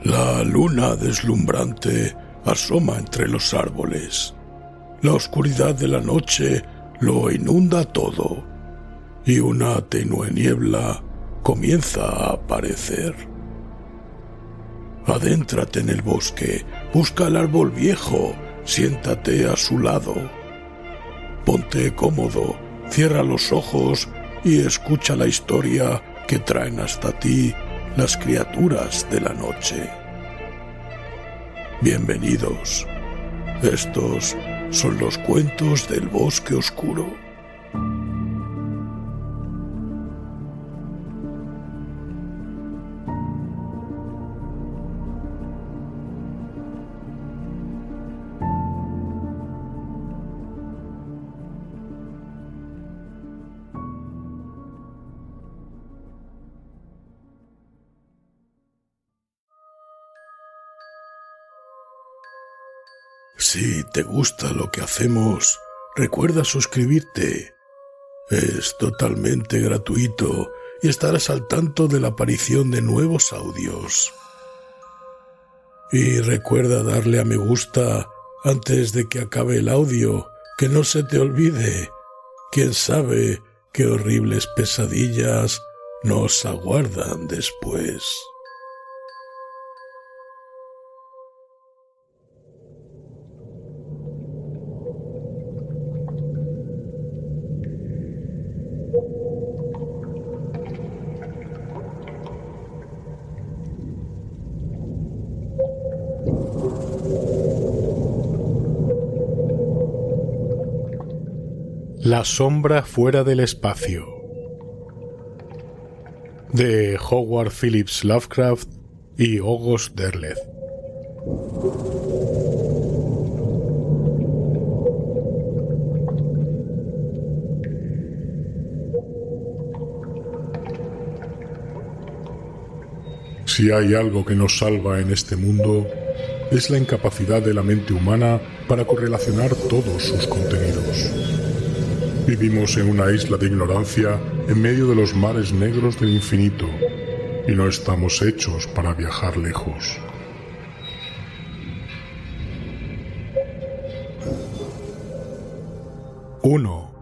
La luna deslumbrante asoma entre los árboles. La oscuridad de la noche lo inunda todo, y una tenue niebla comienza a aparecer. Adéntrate en el bosque, busca el árbol viejo, siéntate a su lado. Ponte cómodo, cierra los ojos y escucha la historia que traen hasta ti las criaturas de la noche. Bienvenidos. Estos son los cuentos del bosque oscuro. Si te gusta lo que hacemos, recuerda suscribirte. Es totalmente gratuito y estarás al tanto de la aparición de nuevos audios. Y recuerda darle a me gusta antes de que acabe el audio, que no se te olvide. Quién sabe qué horribles pesadillas nos aguardan después. La sombra fuera del espacio, de Howard Phillips Lovecraft y August Derleth. Si hay algo que nos salva en este mundo, es la incapacidad de la mente humana para correlacionar todos sus contenidos. Vivimos en una isla de ignorancia en medio de los mares negros del infinito y no estamos hechos para viajar lejos. Uno.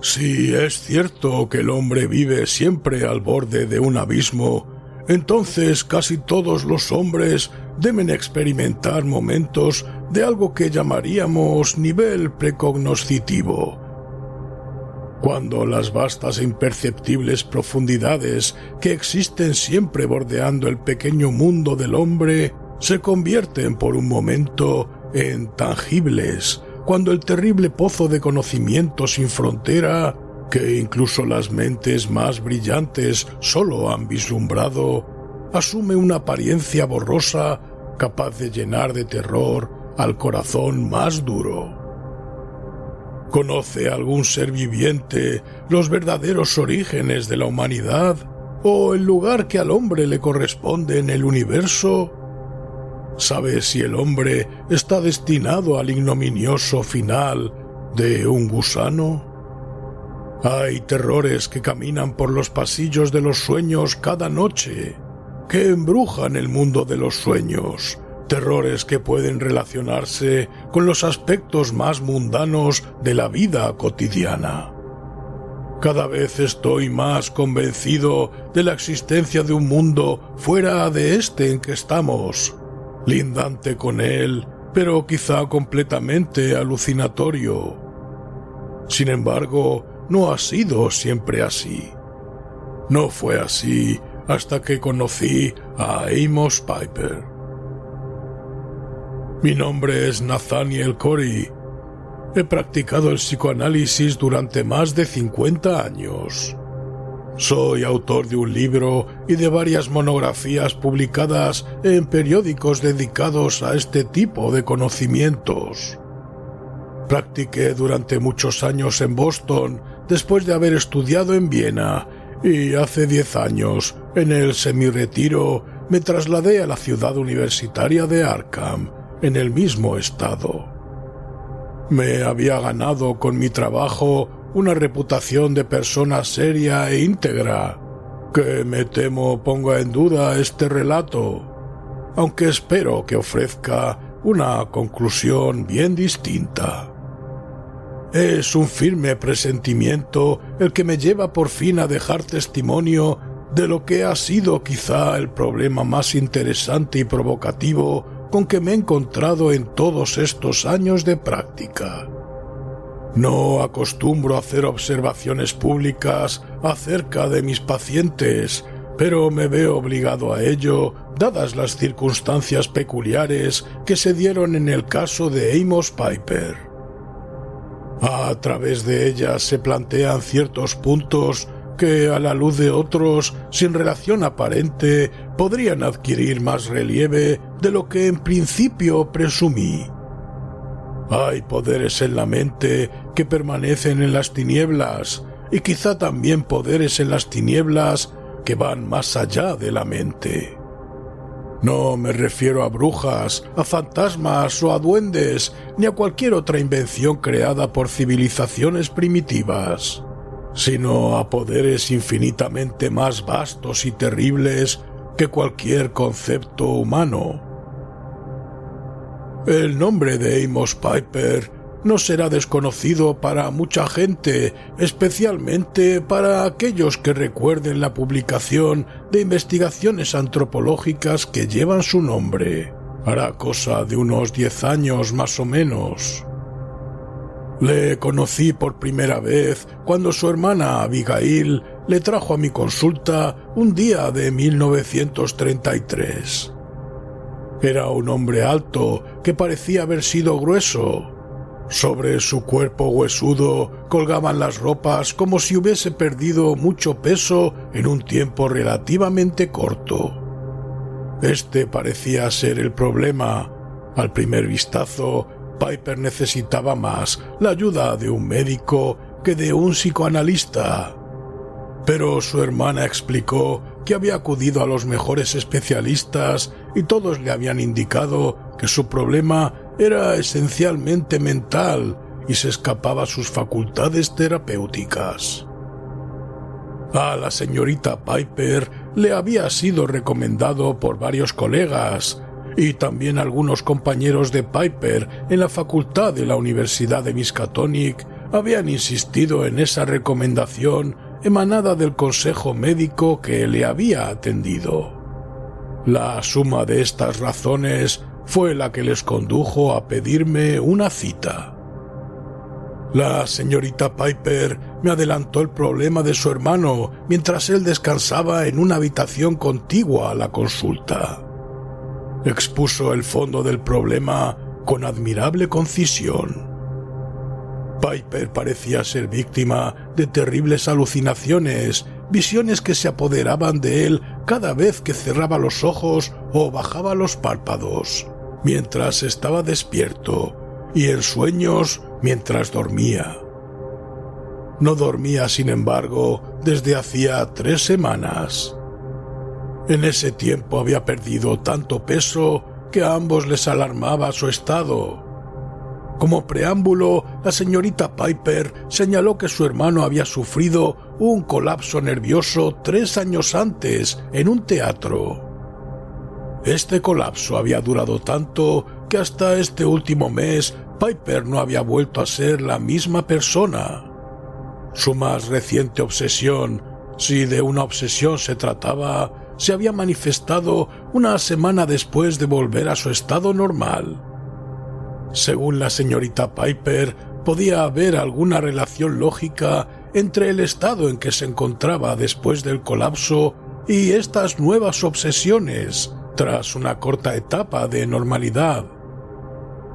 Si es cierto que el hombre vive siempre al borde de un abismo, entonces casi todos los hombres deben experimentar momentos de algo que llamaríamos nivel precognoscitivo. Cuando las vastas e imperceptibles profundidades que existen siempre bordeando el pequeño mundo del hombre se convierten por un momento en tangibles, cuando el terrible pozo de conocimiento sin frontera, que incluso las mentes más brillantes solo han vislumbrado, asume una apariencia borrosa capaz de llenar de terror al corazón más duro. ¿Conoce algún ser viviente los verdaderos orígenes de la humanidad o el lugar que al hombre le corresponde en el universo? ¿Sabe si el hombre está destinado al ignominioso final de un gusano? Hay terrores que caminan por los pasillos de los sueños cada noche, que embrujan el mundo de los sueños, terrores que pueden relacionarse con los aspectos más mundanos de la vida cotidiana. Cada vez estoy más convencido de la existencia de un mundo fuera de este en que estamos, lindante con él, pero quizá completamente alucinatorio. Sin embargo, no ha sido siempre así. No fue así hasta que conocí a Amos Piper. Mi nombre es Nathaniel Corey. He practicado el psicoanálisis durante más de 50 años. Soy autor de un libro y de varias monografías publicadas en periódicos dedicados a este tipo de conocimientos. Practiqué durante muchos años en Boston, después de haber estudiado en Viena, y hace 10 años, en el semiretiro, me trasladé a la ciudad universitaria de Arkham, en el mismo estado. Me había ganado con mi trabajo una reputación de persona seria e íntegra, que me temo ponga en duda este relato, aunque espero que ofrezca una conclusión bien distinta. Es un firme presentimiento el que me lleva por fin a dejar testimonio de lo que ha sido quizá el problema más interesante y provocativo con que me he encontrado en todos estos años de práctica. No acostumbro a hacer observaciones públicas acerca de mis pacientes, pero me veo obligado a ello, dadas las circunstancias peculiares que se dieron en el caso de Amos Piper. A través de ellas se plantean ciertos puntos que, a la luz de otros, sin relación aparente, podrían adquirir más relieve de lo que en principio presumí. Hay poderes en la mente que permanecen en las tinieblas, y quizá también poderes en las tinieblas que van más allá de la mente. No me refiero a brujas, a fantasmas o a duendes, ni a cualquier otra invención creada por civilizaciones primitivas, sino a poderes infinitamente más vastos y terribles que cualquier concepto humano. El nombre de Amos Piper no será desconocido para mucha gente, especialmente para aquellos que recuerden la publicación de investigaciones antropológicas que llevan su nombre. Hará cosa de unos 10 años más o menos. Le conocí por primera vez cuando su hermana Abigail le trajo a mi consulta un día de 1933. Era un hombre alto que parecía haber sido grueso. Sobre su cuerpo huesudo colgaban las ropas como si hubiese perdido mucho peso en un tiempo relativamente corto. Este parecía ser el problema. Al primer vistazo, Piper necesitaba más la ayuda de un médico que de un psicoanalista. Pero su hermana explicó que había acudido a los mejores especialistas y todos le habían indicado que su problema era esencialmente mental y se escapaba a sus facultades terapéuticas. A la señorita Piper le había sido recomendado por varios colegas y también algunos compañeros de Piper en la facultad de la Universidad de Miskatonic habían insistido en esa recomendación emanada del consejo médico que le había atendido. La suma de estas razones fue la que les condujo a pedirme una cita. La señorita Piper me adelantó el problema de su hermano mientras él descansaba en una habitación contigua a la consulta. Expuso el fondo del problema con admirable concisión. Piper parecía ser víctima de terribles alucinaciones, visiones que se apoderaban de él cada vez que cerraba los ojos o bajaba los párpados, mientras estaba despierto, y en sueños mientras dormía. No dormía, sin embargo, desde hacía 3 semanas. En ese tiempo había perdido tanto peso que a ambos les alarmaba su estado. Como preámbulo, la señorita Piper señaló que su hermano había sufrido un colapso nervioso 3 años antes en un teatro. Este colapso había durado tanto que hasta este último mes Piper no había vuelto a ser la misma persona. Su más reciente obsesión, si de una obsesión se trataba, se había manifestado una semana después de volver a su estado normal. Según la señorita Piper, podía haber alguna relación lógica entre el estado en que se encontraba después del colapso y estas nuevas obsesiones tras una corta etapa de normalidad.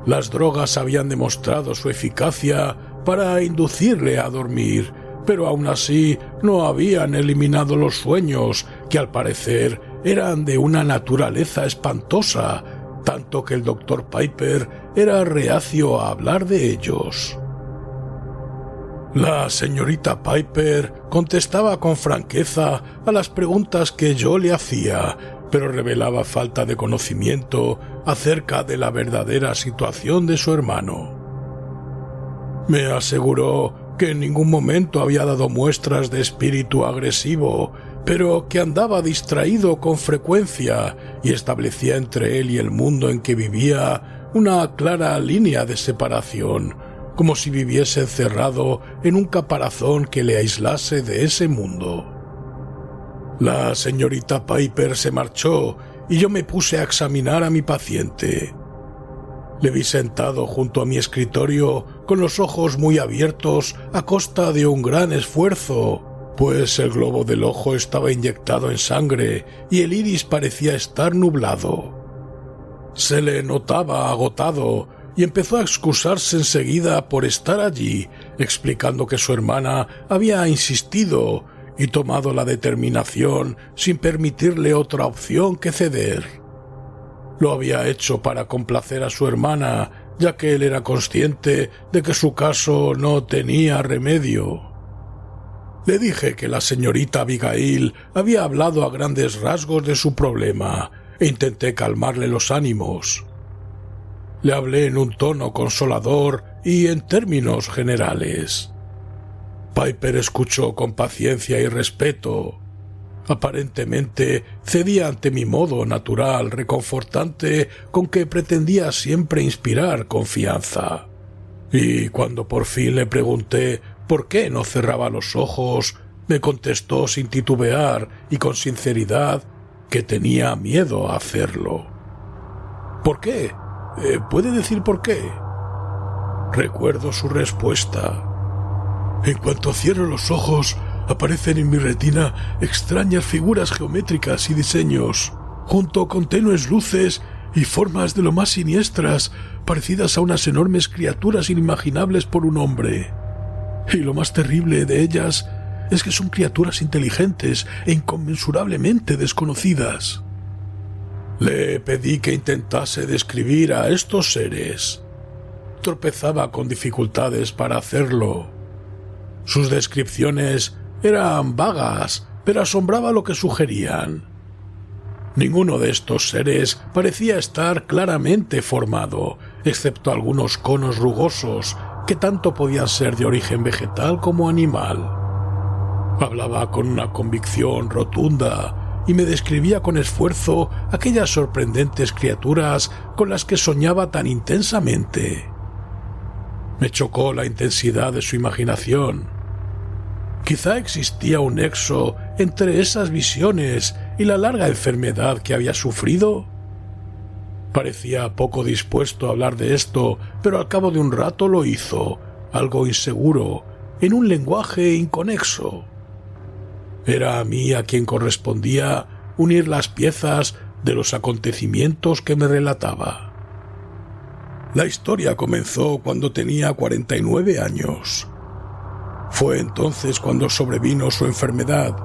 Las drogas habían demostrado su eficacia para inducirle a dormir, pero aún así no habían eliminado los sueños, que al parecer eran de una naturaleza espantosa, tanto que el doctor Piper era reacio a hablar de ellos. La señorita Piper contestaba con franqueza a las preguntas que yo le hacía, pero revelaba falta de conocimiento acerca de la verdadera situación de su hermano. Me aseguró que en ningún momento había dado muestras de espíritu agresivo, pero que andaba distraído con frecuencia y establecía entre él y el mundo en que vivía una clara línea de separación, como si viviese encerrado en un caparazón que le aislase de ese mundo. La señorita Piper se marchó y yo me puse a examinar a mi paciente. Le vi sentado junto a mi escritorio con los ojos muy abiertos a costa de un gran esfuerzo, pues el globo del ojo estaba inyectado en sangre y el iris parecía estar nublado. Se le notaba agotado y empezó a excusarse enseguida por estar allí, explicando que su hermana había insistido y tomado la determinación sin permitirle otra opción que ceder. Lo había hecho para complacer a su hermana, ya que él era consciente de que su caso no tenía remedio. Le dije que la señorita Abigail había hablado a grandes rasgos de su problema e intenté calmarle los ánimos. Le hablé en un tono consolador y en términos generales. Piper escuchó con paciencia y respeto. Aparentemente cedía ante mi modo natural, reconfortante, con que pretendía siempre inspirar confianza. Y cuando por fin le pregunté por qué no cerraba los ojos, me contestó sin titubear y con sinceridad que tenía miedo a hacerlo. ¿Por qué? ¿Puede decir por qué? Recuerdo su respuesta. En cuanto cierro los ojos, aparecen en mi retina extrañas figuras geométricas y diseños, junto con tenues luces y formas de lo más siniestras, parecidas a unas enormes criaturas inimaginables por un hombre. Y lo más terrible de ellas es que son criaturas inteligentes e inconmensurablemente desconocidas. Le pedí que intentase describir a estos seres. Tropezaba con dificultades para hacerlo. Sus descripciones eran vagas, pero asombraba lo que sugerían. Ninguno de estos seres parecía estar claramente formado, excepto algunos conos rugosos que tanto podían ser de origen vegetal como animal. Hablaba con una convicción rotunda y me describía con esfuerzo aquellas sorprendentes criaturas con las que soñaba tan intensamente. Me chocó la intensidad de su imaginación. Quizá existía un nexo entre esas visiones y la larga enfermedad que había sufrido. Parecía poco dispuesto a hablar de esto, pero al cabo de un rato lo hizo, algo inseguro, en un lenguaje inconexo. Era a mí a quien correspondía unir las piezas de los acontecimientos que me relataba. La historia comenzó cuando tenía 49 años. Fue entonces cuando sobrevino su enfermedad.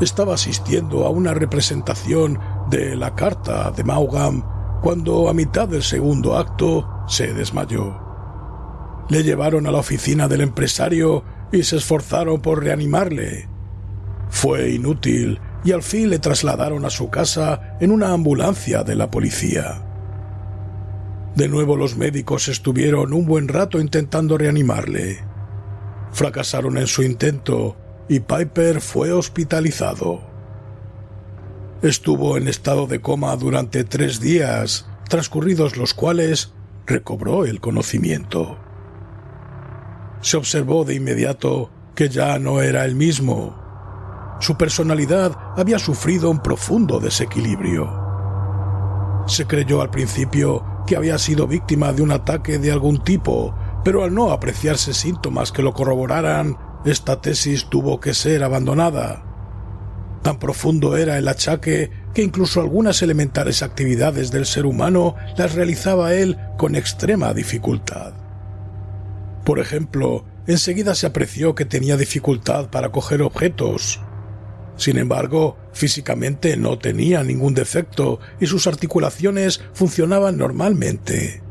Estaba asistiendo a una representación de La Carta de Maugham cuando, a mitad del segundo acto, se desmayó. Le llevaron a la oficina del empresario y se esforzaron por reanimarle. Fue inútil y al fin le trasladaron a su casa en una ambulancia de la policía. De nuevo los médicos estuvieron un buen rato intentando reanimarle. Fracasaron en su intento y Piper fue hospitalizado. Estuvo en estado de coma durante 3 días, transcurridos los cuales recobró el conocimiento. Se observó de inmediato que ya no era el mismo. Su personalidad había sufrido un profundo desequilibrio. Se creyó al principio que había sido víctima de un ataque de algún tipo, pero al no apreciarse síntomas que lo corroboraran, esta tesis tuvo que ser abandonada. Tan profundo era el achaque que incluso algunas elementares actividades del ser humano las realizaba él con extrema dificultad. Por ejemplo, enseguida se apreció que tenía dificultad para coger objetos. Sin embargo, físicamente no tenía ningún defecto y sus articulaciones funcionaban normalmente.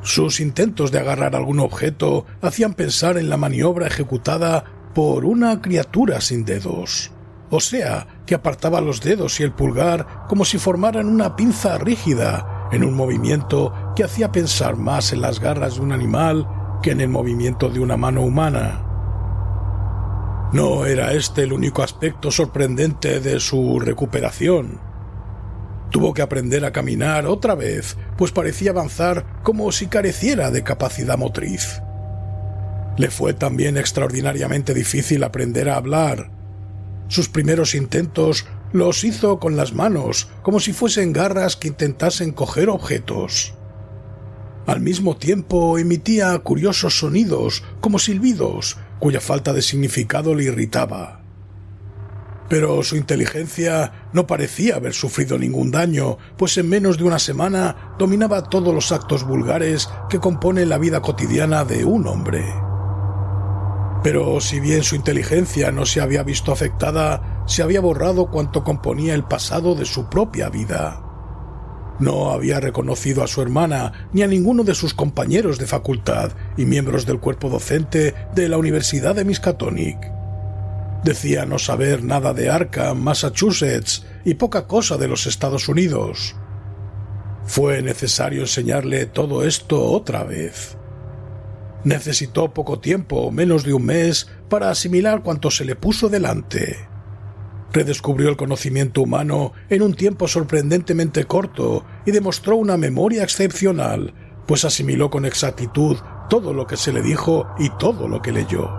Sus intentos de agarrar algún objeto hacían pensar en la maniobra ejecutada por una criatura sin dedos. O sea, que apartaba los dedos y el pulgar como si formaran una pinza rígida, en un movimiento que hacía pensar más en las garras de un animal que en el movimiento de una mano humana. No era este el único aspecto sorprendente de su recuperación. Tuvo que aprender a caminar otra vez, pues parecía avanzar como si careciera de capacidad motriz. Le fue también extraordinariamente difícil aprender a hablar. Sus primeros intentos los hizo con las manos, como si fuesen garras que intentasen coger objetos. Al mismo tiempo emitía curiosos sonidos, como silbidos, cuya falta de significado le irritaba. Pero su inteligencia no parecía haber sufrido ningún daño, pues en menos de una semana dominaba todos los actos vulgares que componen la vida cotidiana de un hombre. Pero si bien su inteligencia no se había visto afectada, se había borrado cuanto componía el pasado de su propia vida. No había reconocido a su hermana ni a ninguno de sus compañeros de facultad y miembros del cuerpo docente de la Universidad de Miskatonic. Decía no saber nada de Arkham, Massachusetts y poca cosa de los Estados Unidos. Fue necesario enseñarle todo esto otra vez. Necesitó poco tiempo, menos de un mes, para asimilar cuanto se le puso delante. Redescubrió el conocimiento humano en un tiempo sorprendentemente corto y demostró una memoria excepcional, pues asimiló con exactitud todo lo que se le dijo y todo lo que leyó.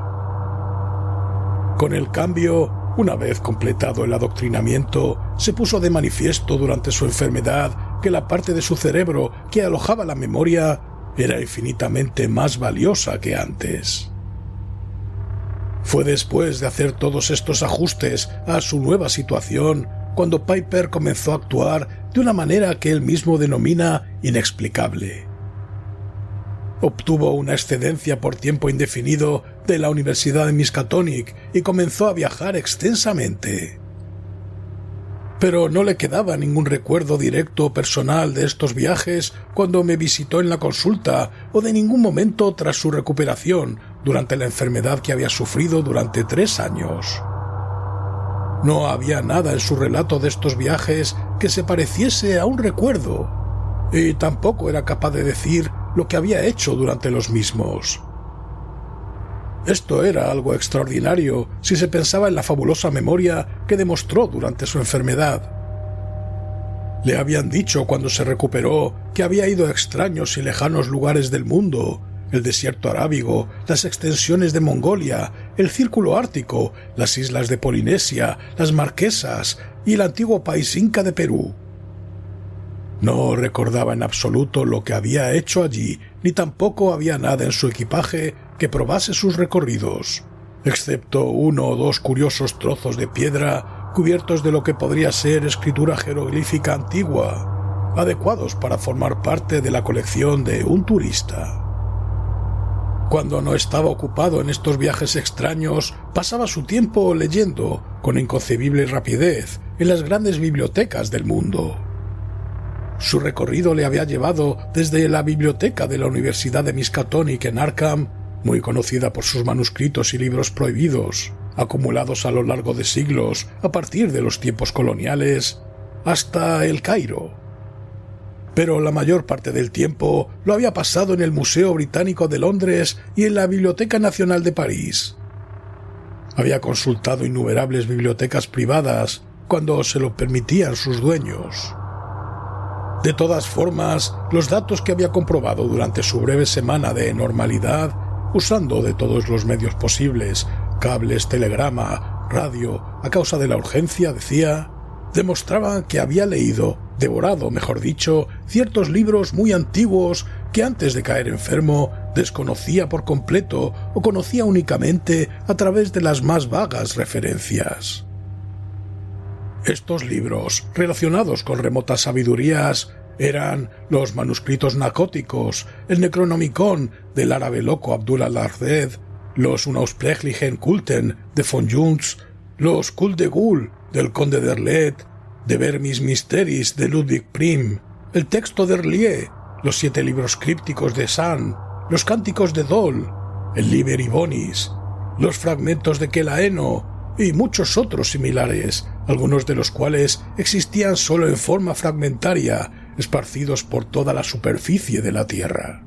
Con el cambio, una vez completado el adoctrinamiento, se puso de manifiesto durante su enfermedad que la parte de su cerebro que alojaba la memoria era infinitamente más valiosa que antes. Fue después de hacer todos estos ajustes a su nueva situación cuando Piper comenzó a actuar de una manera que él mismo denomina inexplicable. Obtuvo una excedencia por tiempo indefinido de la Universidad de Miskatonic y comenzó a viajar extensamente. Pero no le quedaba ningún recuerdo directo o personal de estos viajes cuando me visitó en la consulta o de ningún momento tras su recuperación durante la enfermedad que había sufrido durante 3 años. No había nada en su relato de estos viajes que se pareciese a un recuerdo, y tampoco era capaz de decir lo que había hecho durante los mismos. Esto era algo extraordinario si se pensaba en la fabulosa memoria que demostró durante su enfermedad. Le habían dicho cuando se recuperó que había ido a extraños y lejanos lugares del mundo, el desierto arábigo, las extensiones de Mongolia, el círculo ártico, las islas de Polinesia, las Marquesas y el antiguo país inca de Perú. No recordaba en absoluto lo que había hecho allí, ni tampoco había nada en su equipaje que probase sus recorridos, excepto 1 o 2 curiosos trozos de piedra cubiertos de lo que podría ser escritura jeroglífica antigua, adecuados para formar parte de la colección de un turista. Cuando no estaba ocupado en estos viajes extraños, pasaba su tiempo leyendo, con inconcebible rapidez, en las grandes bibliotecas del mundo. Su recorrido le había llevado desde la biblioteca de la Universidad de Miskatonic en Arkham, muy conocida por sus manuscritos y libros prohibidos, acumulados a lo largo de siglos a partir de los tiempos coloniales, hasta El Cairo. Pero la mayor parte del tiempo lo había pasado en el Museo Británico de Londres y en la Biblioteca Nacional de París. Había consultado innumerables bibliotecas privadas cuando se lo permitían sus dueños. De todas formas, los datos que había comprobado durante su breve semana de normalidad, usando de todos los medios posibles, cables, telegrama, radio, a causa de la urgencia, decía, demostraban que había devorado, mejor dicho, ciertos libros muy antiguos que antes de caer enfermo desconocía por completo o conocía únicamente a través de las más vagas referencias. Estos libros, relacionados con remotas sabidurías, eran los manuscritos narcóticos, el Necronomicon del árabe loco Abdul al-Arded, los Unaussprechlichen Kulten de von Junz, los Kul de Gul del conde d'Erlet, de Vermis Mysteris de Ludwig Prim, el texto de Erlier, los 7 libros crípticos de Sand, los cánticos de Dol, el Liber Ibonis, los fragmentos de Kelaeno y muchos otros similares, algunos de los cuales existían solo en forma fragmentaria, esparcidos por toda la superficie de la Tierra.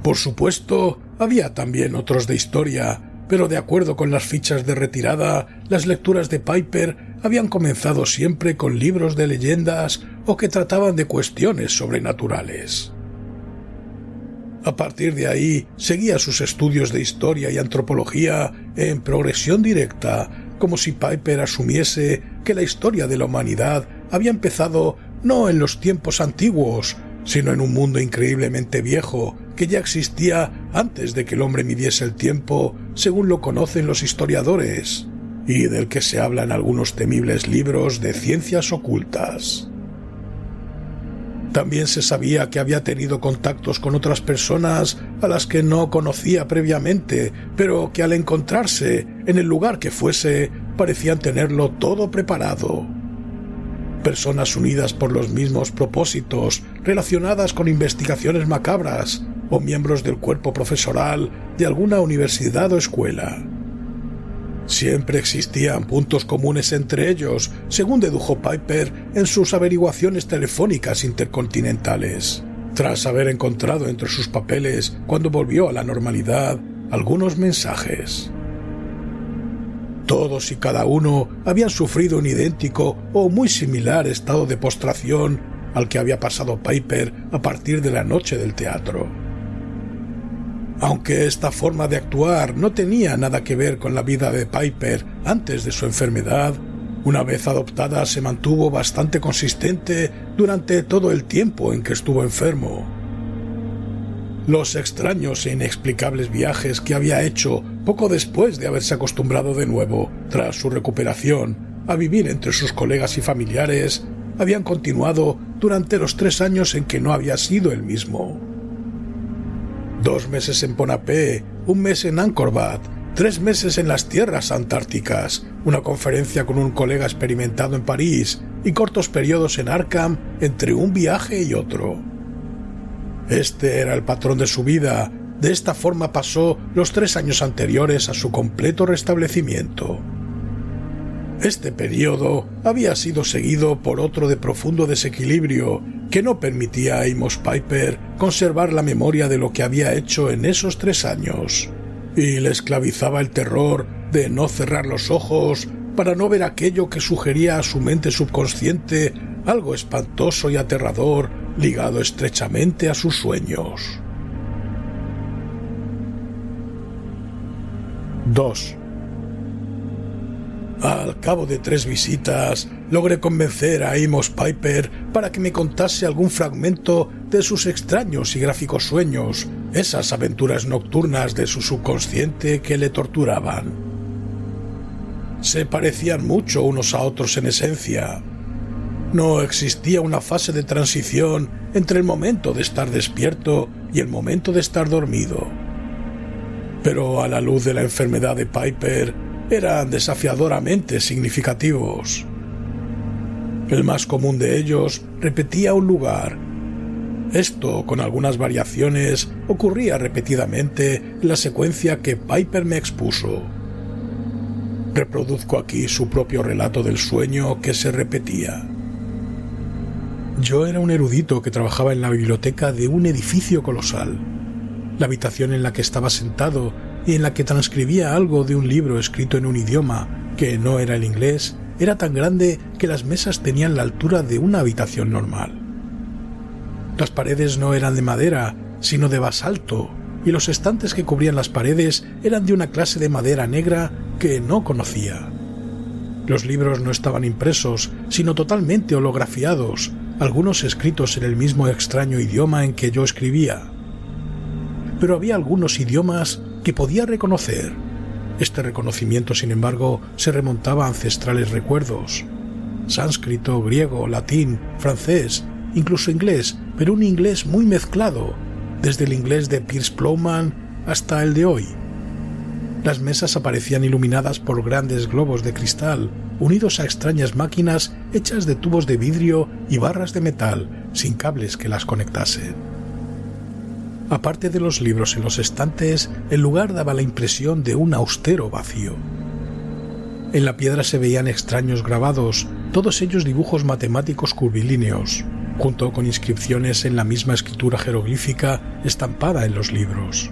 Por supuesto, había también otros de historia, pero de acuerdo con las fichas de retirada, las lecturas de Piper habían comenzado siempre con libros de leyendas o que trataban de cuestiones sobrenaturales. A partir de ahí, seguía sus estudios de historia y antropología en progresión directa, como si Piper asumiese que la historia de la humanidad había empezado no en los tiempos antiguos, sino en un mundo increíblemente viejo que ya existía antes de que el hombre midiese el tiempo, según lo conocen los historiadores, y del que se habla en algunos temibles libros de ciencias ocultas. También se sabía que había tenido contactos con otras personas a las que no conocía previamente, pero que al encontrarse en el lugar que fuese, parecían tenerlo todo preparado. Personas unidas por los mismos propósitos, relacionadas con investigaciones macabras, o miembros del cuerpo profesoral de alguna universidad o escuela. Siempre existían puntos comunes entre ellos, según dedujo Piper en sus averiguaciones telefónicas intercontinentales, tras haber encontrado entre sus papeles, cuando volvió a la normalidad, algunos mensajes. Todos y cada uno habían sufrido un idéntico o muy similar estado de postración al que había pasado Piper a partir de la noche del teatro. Aunque esta forma de actuar no tenía nada que ver con la vida de Piper antes de su enfermedad, una vez adoptada se mantuvo bastante consistente durante todo el tiempo en que estuvo enfermo. Los extraños e inexplicables viajes que había hecho poco después de haberse acostumbrado de nuevo, tras su recuperación, a vivir entre sus colegas y familiares, habían continuado durante los 3 años en que no había sido el mismo. 2 meses en Pohnpei, 1 mes en Angkor Wat, 3 meses en las tierras antárticas, una conferencia con un colega experimentado en París y cortos periodos en Arkham entre un viaje y otro. Este era el patrón de su vida. De esta forma pasó los 3 años anteriores a su completo restablecimiento. Este periodo había sido seguido por otro de profundo desequilibrio que no permitía a Amos Piper conservar la memoria de lo que había hecho en esos 3 años, y le esclavizaba el terror de no cerrar los ojos para no ver aquello que sugería a su mente subconsciente algo espantoso y aterrador ligado estrechamente a sus sueños. 2. Al cabo de 3 visitas, logré convencer a Amos Piper para que me contase algún fragmento de sus extraños y gráficos sueños, esas aventuras nocturnas de su subconsciente que le torturaban. Se parecían mucho unos a otros en esencia. No existía una fase de transición entre el momento de estar despierto y el momento de estar dormido. Pero a la luz de la enfermedad de Piper, eran desafiadoramente significativos. El más común de ellos repetía un lugar. Esto, con algunas variaciones, ocurría repetidamente en la secuencia que Piper me expuso. Reproduzco aquí su propio relato del sueño que se repetía. Yo era un erudito que trabajaba en la biblioteca de un edificio colosal. La habitación en la que estaba sentado y en la que transcribía algo de un libro escrito en un idioma que no era el inglés, era tan grande que las mesas tenían la altura de una habitación normal. Las paredes no eran de madera, sino de basalto, y los estantes que cubrían las paredes eran de una clase de madera negra que no conocía. Los libros no estaban impresos, sino totalmente holografiados, algunos escritos en el mismo extraño idioma en que yo escribía. Pero había algunos idiomas que podía reconocer. Este reconocimiento, sin embargo, se remontaba a ancestrales recuerdos. Sánscrito, griego, latín, francés, incluso inglés, pero un inglés muy mezclado, desde el inglés de Pierce Plowman hasta el de hoy. Las mesas aparecían iluminadas por grandes globos de cristal, unidos a extrañas máquinas hechas de tubos de vidrio y barras de metal, sin cables que las conectasen. Aparte de los libros en los estantes, el lugar daba la impresión de un austero vacío. En la piedra se veían extraños grabados, todos ellos dibujos matemáticos curvilíneos, junto con inscripciones en la misma escritura jeroglífica estampada en los libros.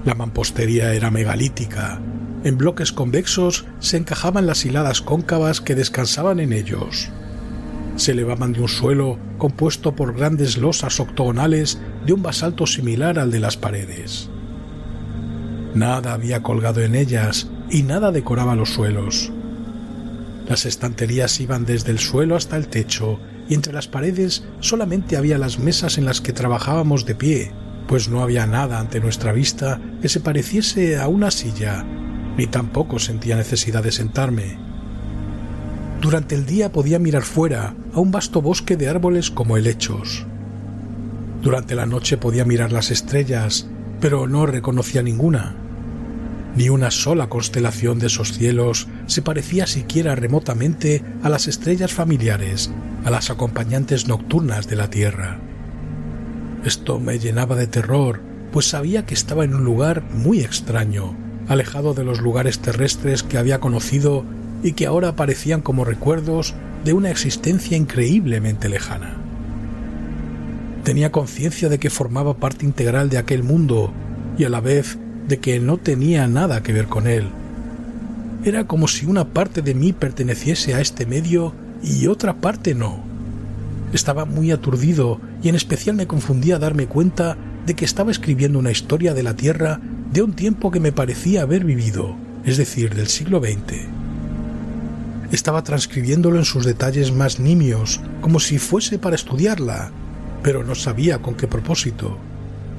La mampostería era megalítica. En bloques convexos se encajaban las hiladas cóncavas que descansaban en ellos. Se elevaban de un suelo compuesto por grandes losas octogonales de un basalto similar al de las paredes. Nada había colgado en ellas y nada decoraba los suelos. Las estanterías iban desde el suelo hasta el techo y entre las paredes solamente había las mesas en las que trabajábamos de pie, pues no había nada ante nuestra vista que se pareciese a una silla, ni tampoco sentía necesidad de sentarme. Durante el día podía mirar fuera a un vasto bosque de árboles como helechos. Durante la noche podía mirar las estrellas, pero no reconocía ninguna. Ni una sola constelación de esos cielos se parecía siquiera remotamente a las estrellas familiares, a las acompañantes nocturnas de la Tierra. Esto me llenaba de terror, pues sabía que estaba en un lugar muy extraño, alejado de los lugares terrestres que había conocido y que ahora parecían como recuerdos de una existencia increíblemente lejana. Tenía conciencia de que formaba parte integral de aquel mundo y a la vez de que no tenía nada que ver con él. Era como si una parte de mí perteneciese a este medio y otra parte no. Estaba muy aturdido y en especial me confundía darme cuenta de que estaba escribiendo una historia de la Tierra de un tiempo que me parecía haber vivido, es decir, del siglo XX. Estaba transcribiéndolo en sus detalles más nimios, como si fuese para estudiarla, pero no sabía con qué propósito.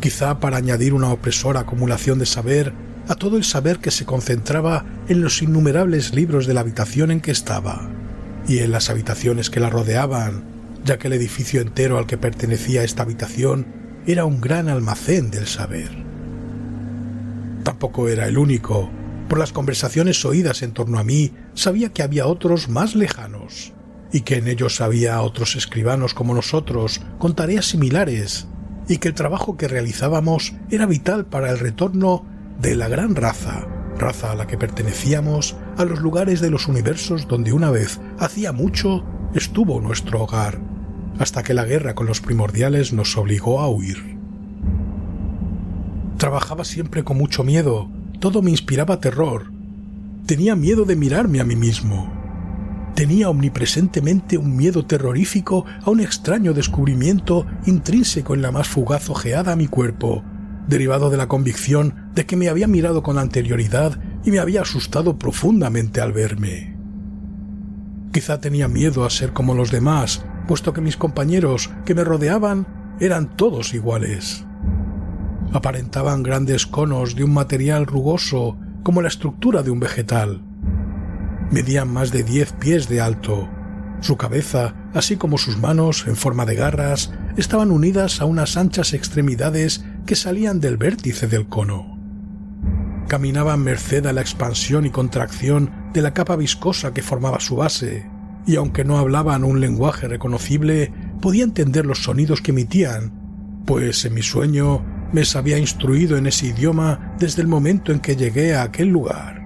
Quizá para añadir una opresora acumulación de saber a todo el saber que se concentraba en los innumerables libros de la habitación en que estaba, y en las habitaciones que la rodeaban, ya que el edificio entero al que pertenecía esta habitación era un gran almacén del saber. Tampoco era el único. Por las conversaciones oídas en torno a mí, sabía que había otros más lejanos, y que en ellos había otros escribanos como nosotros, con tareas similares, y que el trabajo que realizábamos era vital para el retorno de la gran raza a la que pertenecíamos, a los lugares de los universos donde una vez, hacía mucho, estuvo nuestro hogar, hasta que la guerra con los primordiales nos obligó a huir. Trabajaba siempre con mucho miedo. Todo me inspiraba terror. Tenía miedo de mirarme a mí mismo. Tenía omnipresentemente un miedo terrorífico a un extraño descubrimiento intrínseco en la más fugaz ojeada a mi cuerpo, derivado de la convicción de que me había mirado con anterioridad y me había asustado profundamente al verme. Quizá tenía miedo a ser como los demás, puesto que mis compañeros que me rodeaban eran todos iguales. Aparentaban grandes conos de un material rugoso como la estructura de un vegetal. Medían más de 10 pies de alto. Su cabeza, así como sus manos en forma de garras, estaban unidas a unas anchas extremidades que salían del vértice del cono. Caminaban merced a la expansión y contracción de la capa viscosa que formaba su base, y aunque no hablaban un lenguaje reconocible, podía entender los sonidos que emitían, pues en mi sueño me había instruido en ese idioma desde el momento en que llegué a aquel lugar.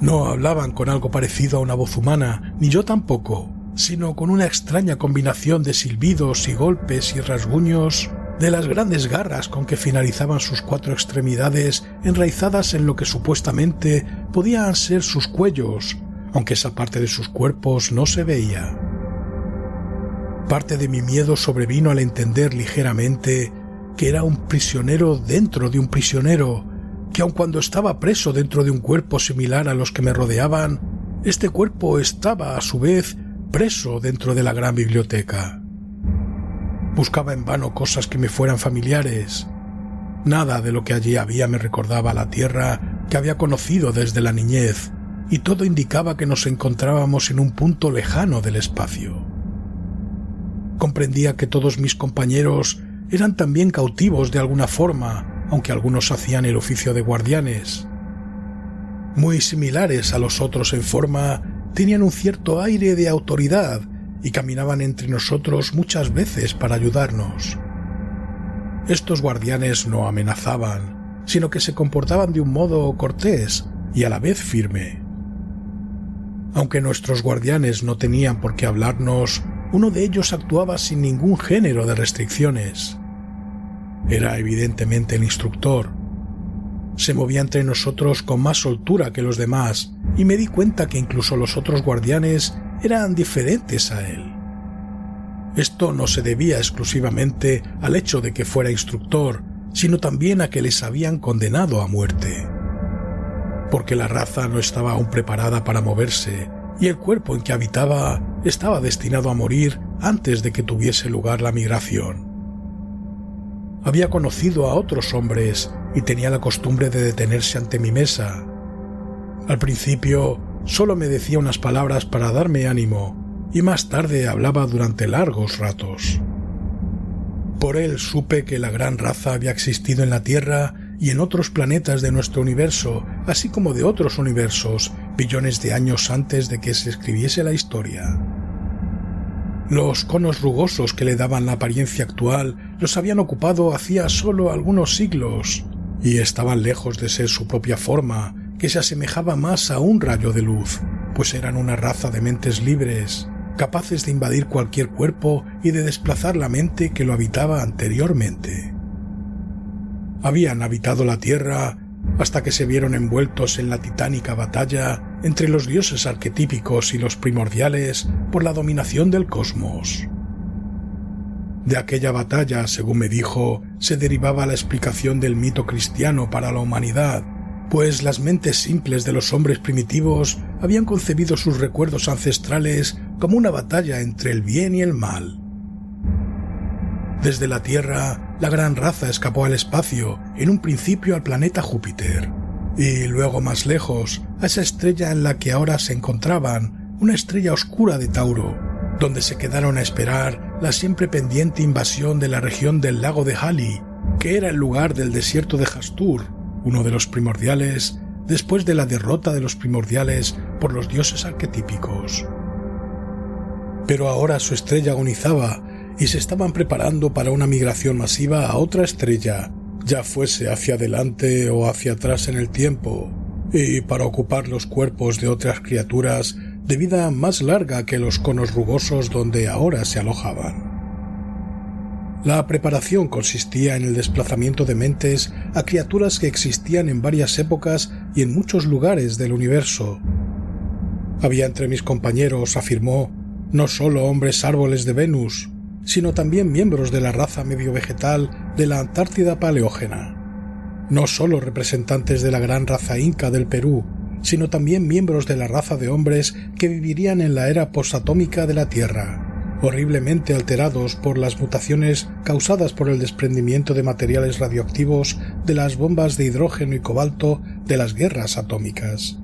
No hablaban con algo parecido a una voz humana, ni yo tampoco, sino con una extraña combinación de silbidos y golpes y rasguños de las grandes garras con que finalizaban sus 4 extremidades enraizadas en lo que supuestamente podían ser sus cuellos, aunque esa parte de sus cuerpos no se veía. Parte de mi miedo sobrevino al entender ligeramente que era un prisionero dentro de un prisionero, que aun cuando estaba preso dentro de un cuerpo similar a los que me rodeaban, este cuerpo estaba a su vez preso dentro de la gran biblioteca. Buscaba en vano cosas que me fueran familiares. Nada de lo que allí había me recordaba la Tierra que había conocido desde la niñez, y todo indicaba que nos encontrábamos en un punto lejano del espacio. Comprendía que todos mis compañeros eran también cautivos de alguna forma, aunque algunos hacían el oficio de guardianes. Muy similares a los otros en forma, tenían un cierto aire de autoridad y caminaban entre nosotros muchas veces para ayudarnos. Estos guardianes no amenazaban, sino que se comportaban de un modo cortés y a la vez firme. Aunque nuestros guardianes no tenían por qué hablarnos, uno de ellos actuaba sin ningún género de restricciones. Era evidentemente el instructor. Se movía entre nosotros con más soltura que los demás y me di cuenta que incluso los otros guardianes eran diferentes a él. Esto no se debía exclusivamente al hecho de que fuera instructor, sino también a que les habían condenado a muerte. Porque la raza no estaba aún preparada para moverse y el cuerpo en que habitaba estaba destinado a morir antes de que tuviese lugar la migración. Había conocido a otros hombres y tenía la costumbre de detenerse ante mi mesa. Al principio solo me decía unas palabras para darme ánimo y más tarde hablaba durante largos ratos. Por él supe que la gran raza había existido en la Tierra y en otros planetas de nuestro universo, así como de otros universos, billones de años antes de que se escribiese la historia. Los conos rugosos que le daban la apariencia actual los habían ocupado hacía solo algunos siglos y estaban lejos de ser su propia forma, que se asemejaba más a un rayo de luz, pues eran una raza de mentes libres, capaces de invadir cualquier cuerpo y de desplazar la mente que lo habitaba anteriormente. Habían habitado la Tierra hasta que se vieron envueltos en la titánica batalla entre los dioses arquetípicos y los primordiales por la dominación del cosmos. De aquella batalla, según me dijo, se derivaba la explicación del mito cristiano para la humanidad, pues las mentes simples de los hombres primitivos habían concebido sus recuerdos ancestrales como una batalla entre el bien y el mal. Desde la Tierra, la gran raza escapó al espacio, en un principio al planeta Júpiter, y luego más lejos, a esa estrella en la que ahora se encontraban, una estrella oscura de Tauro, donde se quedaron a esperar la siempre pendiente invasión de la región del lago de Hali, que era el lugar del desierto de Hastur, uno de los primordiales, después de la derrota de los primordiales por los dioses arquetípicos. Pero ahora su estrella agonizaba y se estaban preparando para una migración masiva a otra estrella, ya fuese hacia adelante o hacia atrás en el tiempo, y para ocupar los cuerpos de otras criaturas de vida más larga que los conos rugosos donde ahora se alojaban. La preparación consistía en el desplazamiento de mentes a criaturas que existían en varias épocas y en muchos lugares del universo. Había entre mis compañeros, afirmó, no solo hombres árboles de Venus, sino también miembros de la raza mediovegetal de la Antártida Paleógena. No solo representantes de la gran raza inca del Perú, sino también miembros de la raza de hombres que vivirían en la era posatómica de la Tierra, horriblemente alterados por las mutaciones causadas por el desprendimiento de materiales radioactivos de las bombas de hidrógeno y cobalto de las guerras atómicas.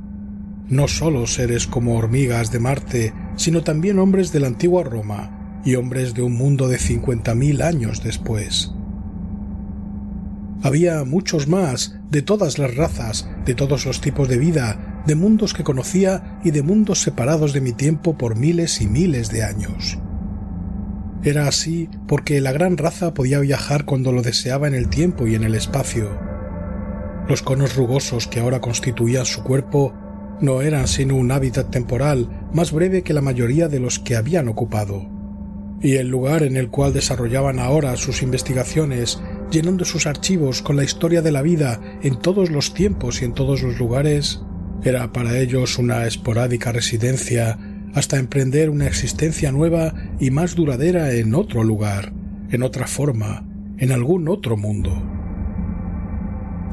No solo seres como hormigas de Marte, sino también hombres de la antigua Roma, y hombres de un mundo de 50.000 años después. Había muchos más, de todas las razas, de todos los tipos de vida, de mundos que conocía y de mundos separados de mi tiempo por miles y miles de años. Era así porque la gran raza podía viajar cuando lo deseaba en el tiempo y en el espacio. Los conos rugosos que ahora constituían su cuerpo no eran sino un hábitat temporal más breve que la mayoría de los que habían ocupado. Y el lugar en el cual desarrollaban ahora sus investigaciones, llenando sus archivos con la historia de la vida en todos los tiempos y en todos los lugares, era para ellos una esporádica residencia hasta emprender una existencia nueva y más duradera en otro lugar, en otra forma, en algún otro mundo.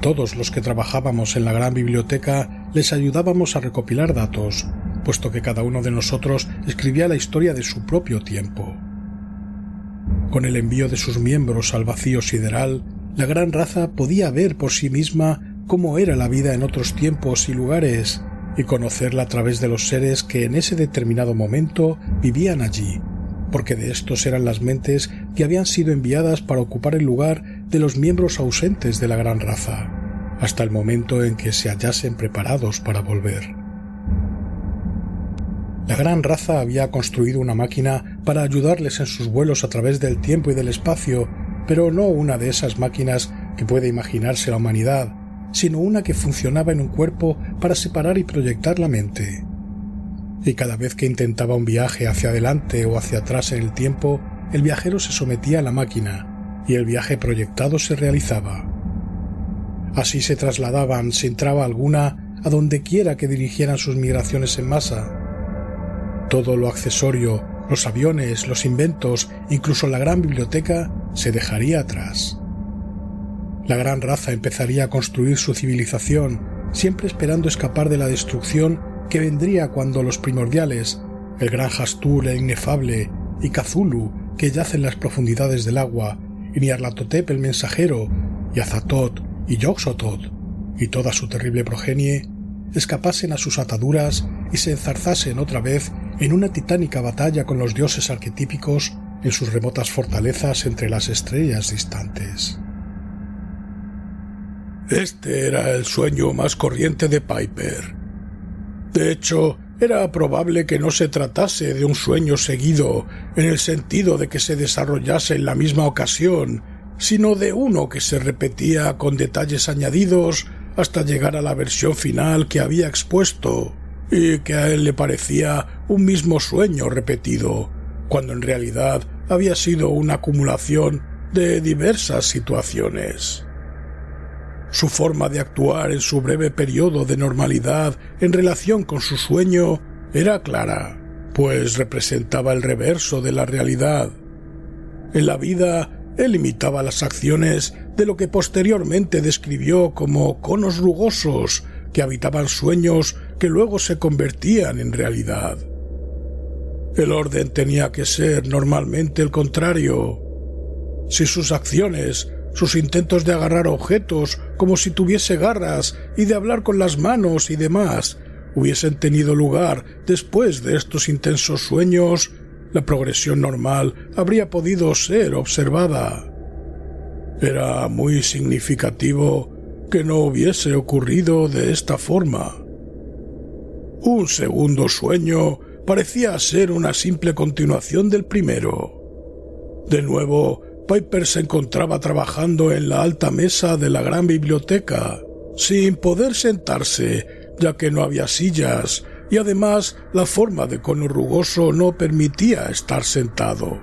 Todos los que trabajábamos en la gran biblioteca les ayudábamos a recopilar datos, puesto que cada uno de nosotros escribía la historia de su propio tiempo. Con el envío de sus miembros al vacío sideral, la gran raza podía ver por sí misma cómo era la vida en otros tiempos y lugares, y conocerla a través de los seres que en ese determinado momento vivían allí, porque de estos eran las mentes que habían sido enviadas para ocupar el lugar de los miembros ausentes de la gran raza, hasta el momento en que se hallasen preparados para volver. La gran raza había construido una máquina para ayudarles en sus vuelos a través del tiempo y del espacio, pero no una de esas máquinas que puede imaginarse la humanidad, sino una que funcionaba en un cuerpo para separar y proyectar la mente. y cada vez que intentaba un viaje hacia adelante o hacia atrás en el tiempo, el viajero se sometía a la máquina y el viaje proyectado se realizaba. Así se trasladaban sin traba alguna a donde quiera que dirigieran sus migraciones en masa. Todo lo accesorio, los aviones, los inventos, incluso la gran biblioteca, se dejaría atrás. La gran raza empezaría a construir su civilización, siempre esperando escapar de la destrucción que vendría cuando los primordiales, el gran Hastur el inefable, y Cthulhu, que yace en las profundidades del agua, y Nyarlathotep el mensajero, y Azathoth y Yog-Sothoth, y toda su terrible progenie, escapasen a sus ataduras y se enzarzasen otra vez en una titánica batalla con los dioses arquetípicos en sus remotas fortalezas entre las estrellas distantes. Este era el sueño más corriente de Piper. De hecho, era probable que no se tratase de un sueño seguido en el sentido de que se desarrollase en la misma ocasión, sino de uno que se repetía con detalles añadidos hasta llegar a la versión final que había expuesto, y que a él le parecía un mismo sueño repetido, cuando en realidad había sido una acumulación de diversas situaciones. Su forma de actuar en su breve periodo de normalidad en relación con su sueño era clara, pues representaba el reverso de la realidad. En la vida, él imitaba las acciones de lo que posteriormente describió como conos rugosos que habitaban sueños que luego se convertían en realidad. El orden tenía que ser normalmente el contrario. Si sus acciones, sus intentos de agarrar objetos como si tuviese garras y de hablar con las manos y demás hubiesen tenido lugar después de estos intensos sueños, la progresión normal habría podido ser observada. Era muy significativo que no hubiese ocurrido de esta forma. Un segundo sueño parecía ser una simple continuación del primero. De nuevo, Piper se encontraba trabajando en la alta mesa de la gran biblioteca, sin poder sentarse, ya que no había sillas, y además la forma de cono rugoso no permitía estar sentado.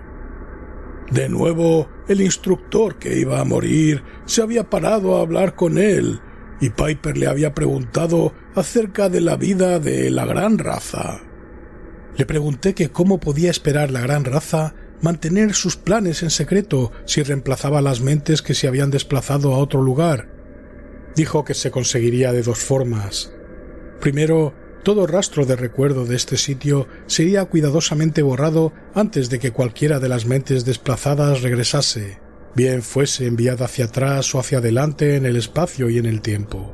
De nuevo, el instructor que iba a morir se había parado a hablar con él, y Piper le había preguntado acerca de la vida de la gran raza. Le pregunté que cómo podía esperar la gran raza mantener sus planes en secreto si reemplazaba las mentes que se habían desplazado a otro lugar. Dijo que se conseguiría de dos formas. Primero, todo rastro de recuerdo de este sitio sería cuidadosamente borrado antes de que cualquiera de las mentes desplazadas regresase, bien fuese enviada hacia atrás o hacia adelante en el espacio y en el tiempo.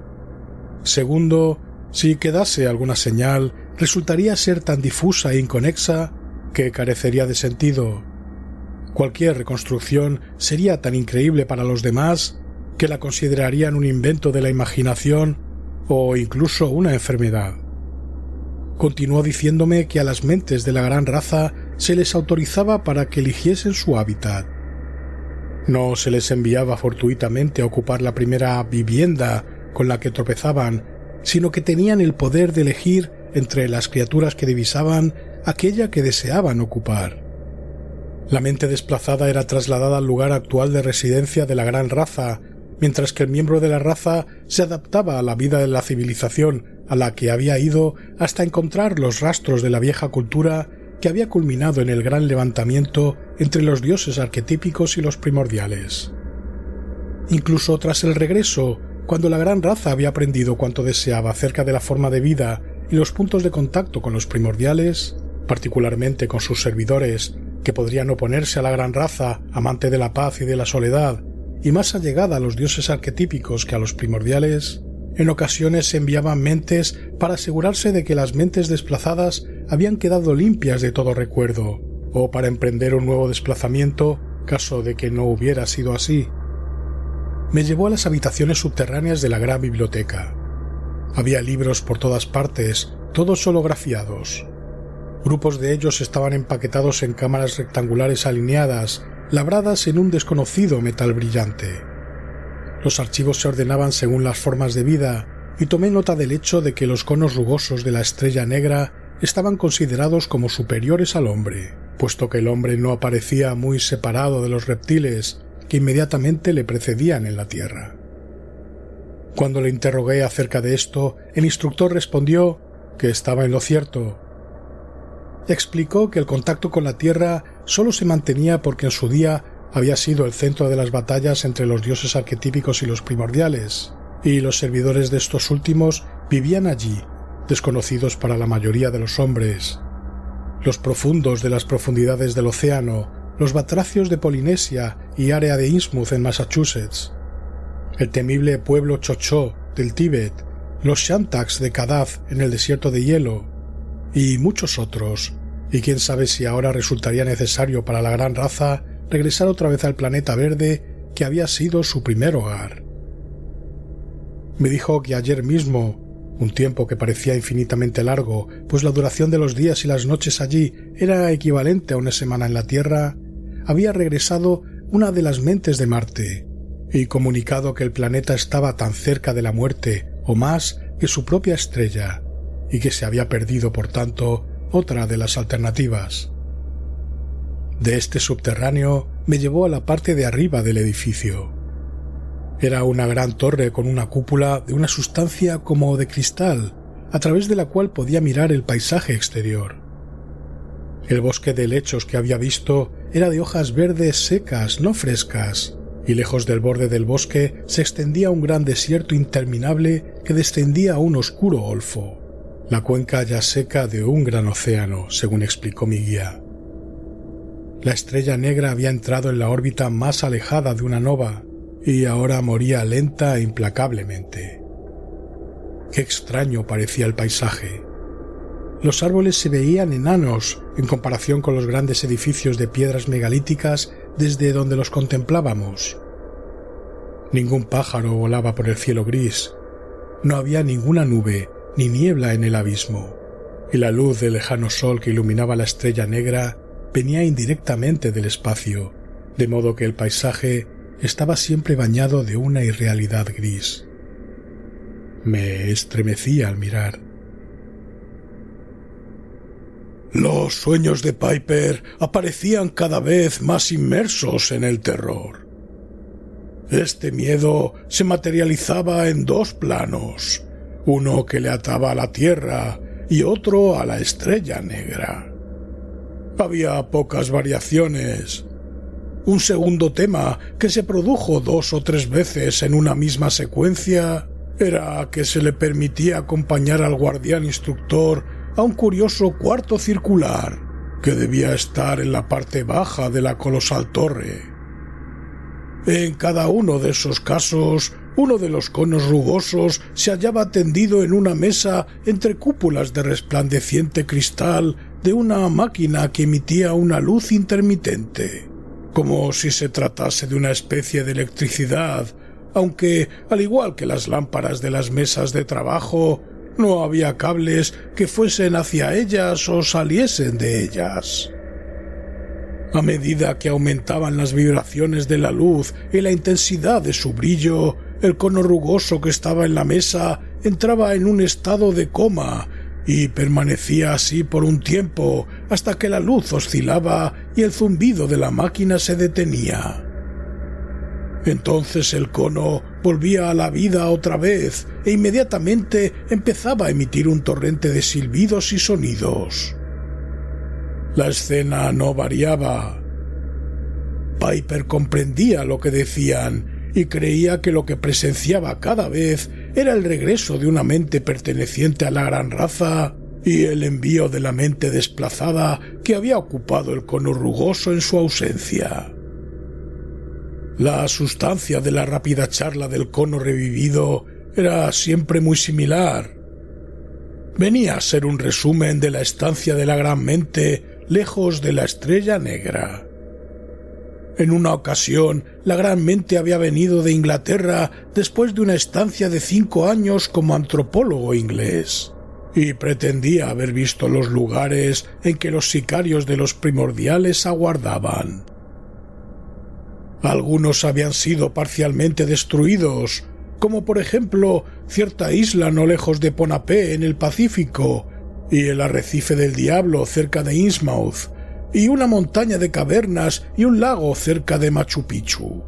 Segundo, si quedase alguna señal, resultaría ser tan difusa e inconexa que carecería de sentido. Cualquier reconstrucción sería tan increíble para los demás que la considerarían un invento de la imaginación o incluso una enfermedad. Continuó diciéndome que a las mentes de la gran raza se les autorizaba para que eligiesen su hábitat. No se les enviaba fortuitamente a ocupar la primera vivienda con la que tropezaban, sino que tenían el poder de elegir entre las criaturas que divisaban aquella que deseaban ocupar. La mente desplazada era trasladada al lugar actual de residencia de la gran raza, mientras que el miembro de la raza se adaptaba a la vida de la civilización a la que había ido hasta encontrar los rastros de la vieja cultura que había culminado en el gran levantamiento entre los dioses arquetípicos y los primordiales. Incluso tras el regreso, cuando la gran raza había aprendido cuanto deseaba acerca de la forma de vida y los puntos de contacto con los primordiales, particularmente con sus servidores, que podrían oponerse a la gran raza, amante de la paz y de la soledad, y más allegada a los dioses arquetípicos que a los primordiales, en ocasiones se enviaban mentes para asegurarse de que las mentes desplazadas habían quedado limpias de todo recuerdo, o para emprender un nuevo desplazamiento, caso de que no hubiera sido así. Me llevó a las habitaciones subterráneas de la gran biblioteca. Había libros por todas partes, todos holografiados. Grupos de ellos estaban empaquetados en cámaras rectangulares alineadas, labradas en un desconocido metal brillante. Los archivos se ordenaban según las formas de vida, y tomé nota del hecho de que los conos rugosos de la estrella negra estaban considerados como superiores al hombre, puesto que el hombre no aparecía muy separado de los reptiles que inmediatamente le precedían en la Tierra. Cuando le interrogué acerca de esto, el instructor respondió que estaba en lo cierto. Explicó que el contacto con la Tierra solo se mantenía porque en su día había sido el centro de las batallas entre los dioses arquetípicos y los primordiales, y los servidores de estos últimos vivían allí, desconocidos para la mayoría de los hombres. Los profundos de las profundidades del océano, los batracios de Polinesia y área de Innsmouth en Massachusetts, el temible pueblo Chochó del Tíbet, los Shantaks de Kadath en el desierto de hielo, y muchos otros, y quién sabe si ahora resultaría necesario para la gran raza regresar otra vez al planeta verde que había sido su primer hogar. Me dijo que ayer mismo, un tiempo que parecía infinitamente largo, pues la duración de los días y las noches allí era equivalente a una semana en la Tierra, había regresado una de las mentes de Marte y comunicado que el planeta estaba tan cerca de la muerte o más que su propia estrella, y que se había perdido, por tanto, otra de las alternativas. De este subterráneo me llevó a la parte de arriba del edificio. Era una gran torre con una cúpula de una sustancia como de cristal, a través de la cual podía mirar el paisaje exterior. El bosque de helechos que había visto era de hojas verdes secas, no frescas, y lejos del borde del bosque se extendía un gran desierto interminable que descendía a un oscuro golfo, la cuenca ya seca de un gran océano, según explicó mi guía. La estrella negra había entrado en la órbita más alejada de una nova y ahora moría lenta e implacablemente. Qué extraño parecía el paisaje. Los árboles se veían enanos en comparación con los grandes edificios de piedras megalíticas desde donde los contemplábamos. Ningún pájaro volaba por el cielo gris. No había ninguna nube ni niebla en el abismo, y la luz del lejano sol que iluminaba la estrella negra venía indirectamente del espacio, de modo que el paisaje estaba siempre bañado de una irrealidad gris. Me estremecí al mirar. Los sueños de Piper aparecían cada vez más inmersos en el terror. Este miedo se materializaba en dos planos, uno que le ataba a la Tierra y otro a la estrella negra. Había pocas variaciones. Un segundo tema que se produjo 2 o 3 veces en una misma secuencia era que se le permitía acompañar al guardián instructor a un curioso cuarto circular que debía estar en la parte baja de la colosal torre. En cada uno de esos casos, uno de los conos rugosos se hallaba tendido en una mesa entre cúpulas de resplandeciente cristal de una máquina que emitía una luz intermitente, como si se tratase de una especie de electricidad, aunque, al igual que las lámparas de las mesas de trabajo, no había cables que fuesen hacia ellas o saliesen de ellas. A medida que aumentaban las vibraciones de la luz y la intensidad de su brillo, el cono rugoso que estaba en la mesa entraba en un estado de coma y permanecía así por un tiempo hasta que la luz oscilaba y el zumbido de la máquina se detenía. Entonces el cono volvía a la vida otra vez e inmediatamente empezaba a emitir un torrente de silbidos y sonidos. La escena no variaba. Piper comprendía lo que decían y creía que lo que presenciaba cada vez era el regreso de una mente perteneciente a la gran raza y el envío de la mente desplazada que había ocupado el cono rugoso en su ausencia. La sustancia de la rápida charla del cono revivido era siempre muy similar. Venía a ser un resumen de la estancia de la gran mente lejos de la estrella negra. En una ocasión, la gran mente había venido de Inglaterra después de una estancia de 5 años como antropólogo inglés, y pretendía haber visto los lugares en que los sicarios de los primordiales aguardaban. Algunos habían sido parcialmente destruidos, como por ejemplo cierta isla no lejos de Ponape en el Pacífico, y el arrecife del diablo cerca de Innsmouth, y una montaña de cavernas y un lago cerca de Machu Picchu.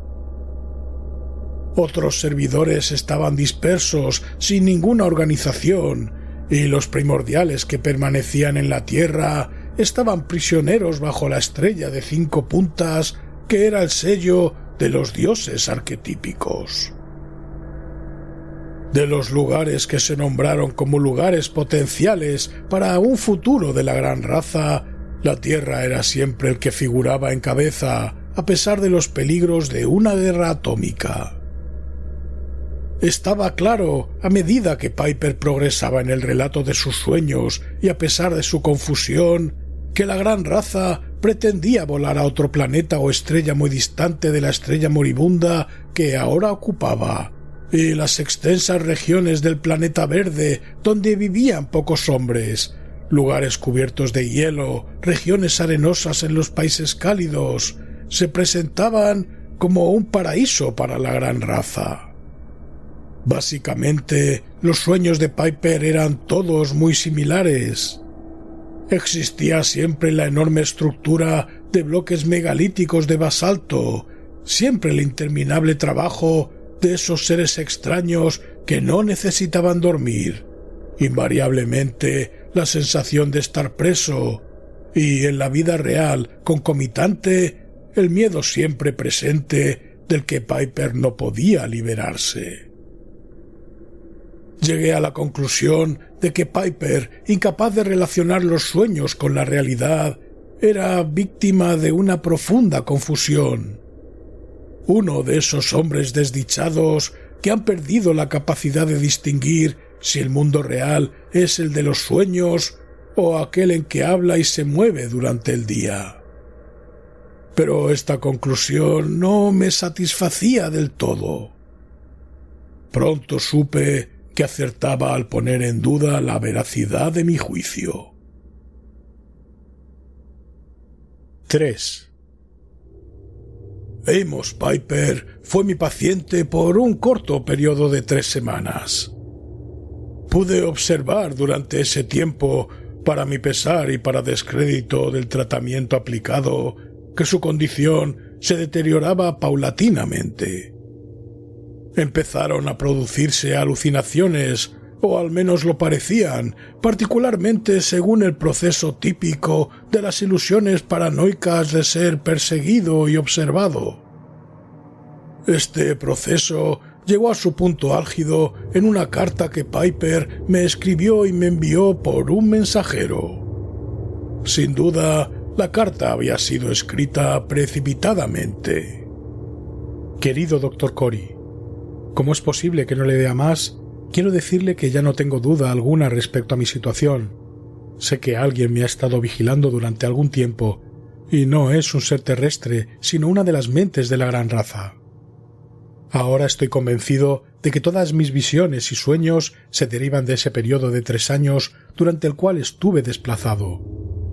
Otros servidores estaban dispersos, sin ninguna organización, y los primordiales que permanecían en la Tierra estaban prisioneros bajo la estrella de 5 puntas, que era el sello de los dioses arquetípicos. De los lugares que se nombraron como lugares potenciales para un futuro de la gran raza, la Tierra era siempre el que figuraba en cabeza, a pesar de los peligros de una guerra atómica. Estaba claro, a medida que Piper progresaba en el relato de sus sueños y a pesar de su confusión, que la gran raza pretendía volar a otro planeta o estrella muy distante de la estrella moribunda que ahora ocupaba, y las extensas regiones del planeta verde donde vivían pocos hombres, lugares cubiertos de hielo, regiones arenosas en los países cálidos, se presentaban como un paraíso para la gran raza. Básicamente, los sueños de Piper eran todos muy similares. Existía siempre la enorme estructura de bloques megalíticos de basalto, siempre el interminable trabajo de esos seres extraños que no necesitaban dormir, invariablemente la sensación de estar preso, y en la vida real, concomitante, el miedo siempre presente del que Piper no podía liberarse. Llegué a la conclusión de que Piper, incapaz de relacionar los sueños con la realidad, era víctima de una profunda confusión. Uno de esos hombres desdichados que han perdido la capacidad de distinguir si el mundo real es el de los sueños o aquel en que habla y se mueve durante el día. Pero esta conclusión no me satisfacía del todo. Pronto supe que acertaba al poner en duda la veracidad de mi juicio. 3. Amos Piper fue mi paciente por un corto periodo de 3 semanas. Pude observar durante ese tiempo, para mi pesar y para descrédito del tratamiento aplicado, que su condición se deterioraba paulatinamente. Empezaron a producirse alucinaciones, o al menos lo parecían, particularmente según el proceso típico de las ilusiones paranoicas de ser perseguido y observado. Este proceso llegó a su punto álgido en una carta que Piper me escribió y me envió por un mensajero. Sin duda, la carta había sido escrita precipitadamente. Querido Dr. Corey, ¿cómo es posible que no le dé a más? Quiero decirle que ya no tengo duda alguna respecto a mi situación. Sé que alguien me ha estado vigilando durante algún tiempo, y no es un ser terrestre, sino una de las mentes de la gran raza. Ahora estoy convencido de que todas mis visiones y sueños se derivan de ese periodo de 3 años durante el cual estuve desplazado.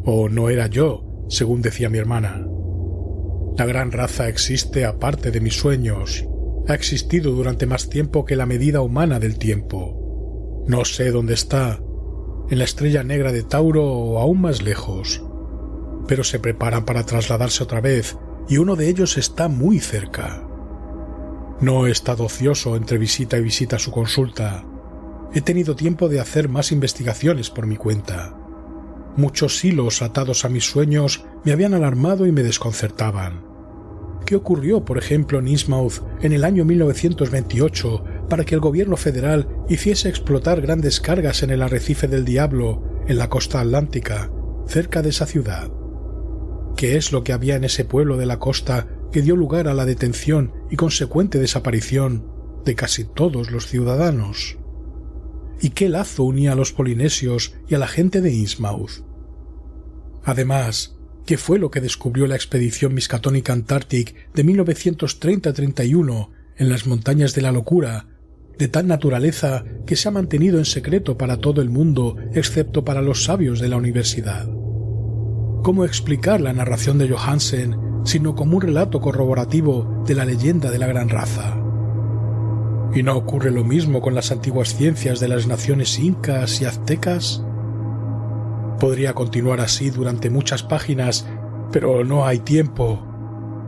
O no era yo, según decía mi hermana. La gran raza existe aparte de mis sueños. Ha existido durante más tiempo que la medida humana del tiempo. No sé dónde está, en la estrella negra de Tauro o aún más lejos. Pero se preparan para trasladarse otra vez, y uno de ellos está muy cerca. No he estado ocioso entre visita y visita a su consulta. He tenido tiempo de hacer más investigaciones por mi cuenta. Muchos hilos atados a mis sueños me habían alarmado y me desconcertaban. ¿Qué ocurrió, por ejemplo, en Innsmouth en el año 1928 para que el gobierno federal hiciese explotar grandes cargas en el arrecife del Diablo, en la costa atlántica, cerca de esa ciudad? ¿Qué es lo que había en ese pueblo de la costa que dio lugar a la detención y consecuente desaparición de casi todos los ciudadanos? ¿Y qué lazo unía a los polinesios y a la gente de Innsmouth? Además, ¿qué fue lo que descubrió la expedición Miskatonic Antarctic de 1930-31 en las montañas de la locura, de tal naturaleza que se ha mantenido en secreto para todo el mundo excepto para los sabios de la universidad? ¿Cómo explicar la narración de Johansen sino como un relato corroborativo de la leyenda de la gran raza? ¿Y no ocurre lo mismo con las antiguas ciencias de las naciones incas y aztecas? Podría continuar así durante muchas páginas, pero no hay tiempo.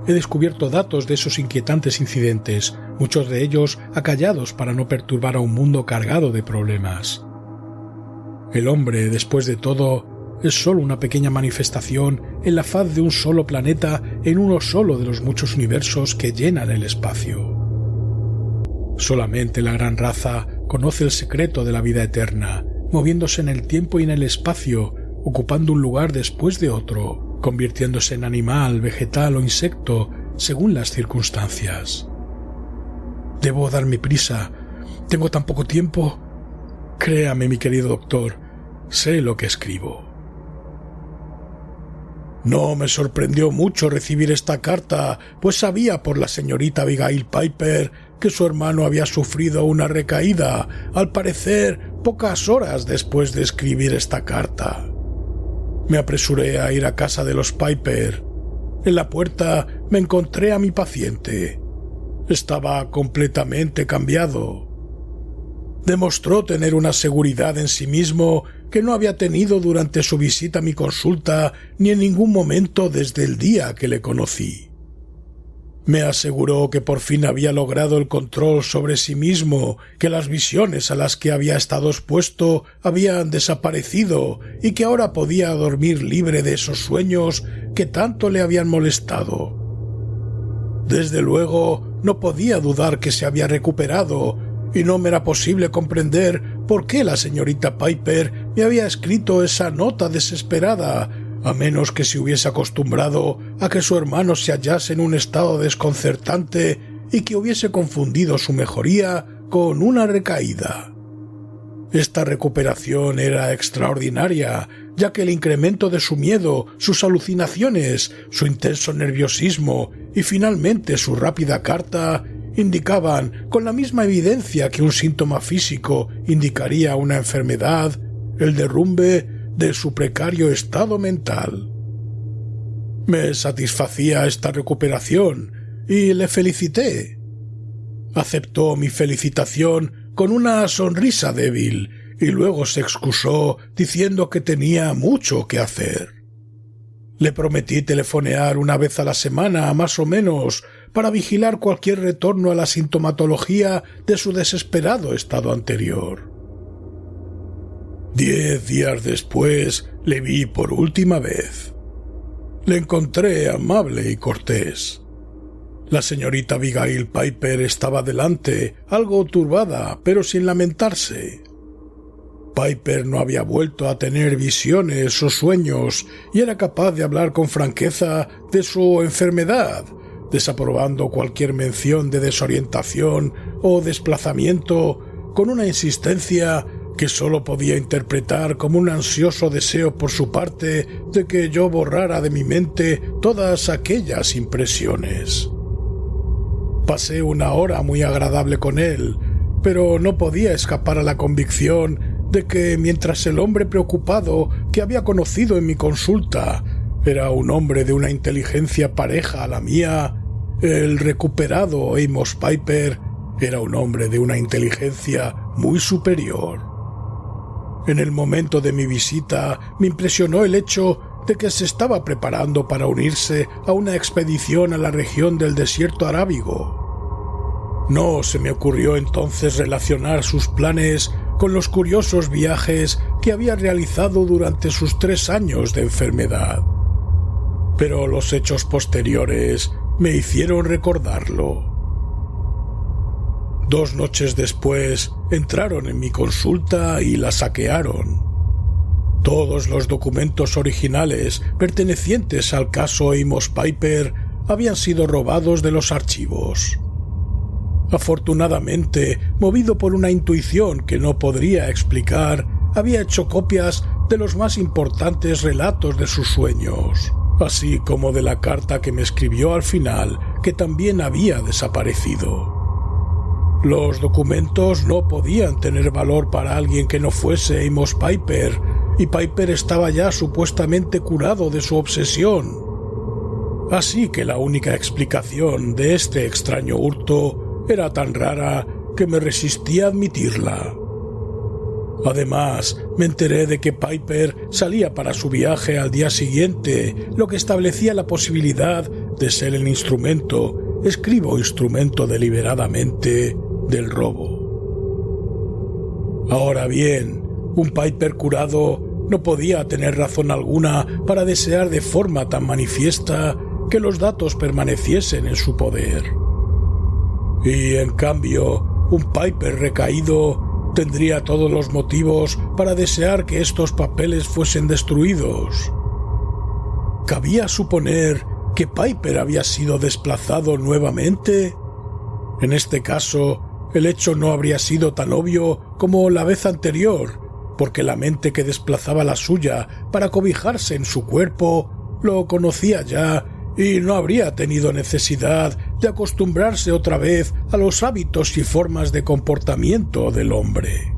He descubierto datos de esos inquietantes incidentes, muchos de ellos acallados para no perturbar a un mundo cargado de problemas. El hombre, después de todo, es solo una pequeña manifestación en la faz de un solo planeta en uno solo de los muchos universos que llenan el espacio. Solamente la gran raza conoce el secreto de la vida eterna, moviéndose en el tiempo y en el espacio, ocupando un lugar después de otro, convirtiéndose en animal, vegetal o insecto, según las circunstancias. Debo darme prisa. Tengo tan poco tiempo. Créame, mi querido doctor, sé lo que escribo. No me sorprendió mucho recibir esta carta, pues sabía por la señorita Abigail Piper que su hermano había sufrido una recaída, al parecer pocas horas después de escribir esta carta. Me apresuré a ir a casa de los Piper. En la puerta me encontré a mi paciente. Estaba completamente cambiado. Demostró tener una seguridad en sí mismo que no había tenido durante su visita a mi consulta ni en ningún momento desde el día que le conocí. Me aseguró que por fin había logrado el control sobre sí mismo, que las visiones a las que había estado expuesto habían desaparecido y que ahora podía dormir libre de esos sueños que tanto le habían molestado. Desde luego, no podía dudar que se había recuperado, y no me era posible comprender por qué la señorita Piper me había escrito esa nota desesperada, a menos que se hubiese acostumbrado a que su hermano se hallase en un estado desconcertante y que hubiese confundido su mejoría con una recaída. Esta recuperación era extraordinaria, ya que el incremento de su miedo, sus alucinaciones, su intenso nerviosismo y finalmente su rápida carta indicaban con la misma evidencia que un síntoma físico indicaría una enfermedad, el derrumbe de su precario estado mental. Me satisfacía esta recuperación y le felicité. Aceptó mi felicitación con una sonrisa débil y luego se excusó diciendo que tenía mucho que hacer. Le prometí telefonear una vez a la semana, más o menos, para vigilar cualquier retorno a la sintomatología de su desesperado estado anterior. 10 días después le vi por última vez. Le encontré amable y cortés. La señorita Abigail Piper estaba delante, algo turbada, pero sin lamentarse. Piper no había vuelto a tener visiones o sueños y era capaz de hablar con franqueza de su enfermedad, desaprobando cualquier mención de desorientación o desplazamiento con una insistencia que sólo podía interpretar como un ansioso deseo por su parte de que yo borrara de mi mente todas aquellas impresiones. Pasé una hora muy agradable con él, pero no podía escapar a la convicción de que mientras el hombre preocupado que había conocido en mi consulta era un hombre de una inteligencia pareja a la mía, el recuperado Amos Piper era un hombre de una inteligencia muy superior. En el momento de mi visita me impresionó el hecho de que se estaba preparando para unirse a una expedición a la región del desierto arábigo. No se me ocurrió entonces relacionar sus planes con los curiosos viajes que había realizado durante sus 3 años de enfermedad. Pero los hechos posteriores me hicieron recordarlo. 2 noches después entraron en mi consulta y la saquearon. Todos los documentos originales pertenecientes al caso Amos Piper habían sido robados de los archivos. Afortunadamente, movido por una intuición que no podría explicar, había hecho copias de los más importantes relatos de sus sueños, así como de la carta que me escribió al final, que también había desaparecido. Los documentos no podían tener valor para alguien que no fuese Amos Piper, y Piper estaba ya supuestamente curado de su obsesión. Así que la única explicación de este extraño hurto era tan rara que me resistí a admitirla. Además, me enteré de que Piper salía para su viaje al día siguiente, lo que establecía la posibilidad de ser el instrumento, escribo instrumento deliberadamente, del robo. Ahora bien, un Piper curado no podía tener razón alguna para desear de forma tan manifiesta que los datos permaneciesen en su poder. Y en cambio, un Piper recaído tendría todos los motivos para desear que estos papeles fuesen destruidos. ¿Cabía suponer que Piper había sido desplazado nuevamente? En este caso, el hecho no habría sido tan obvio como la vez anterior, porque la mente que desplazaba la suya para cobijarse en su cuerpo lo conocía ya y no habría tenido necesidad de acostumbrarse otra vez a los hábitos y formas de comportamiento del hombre.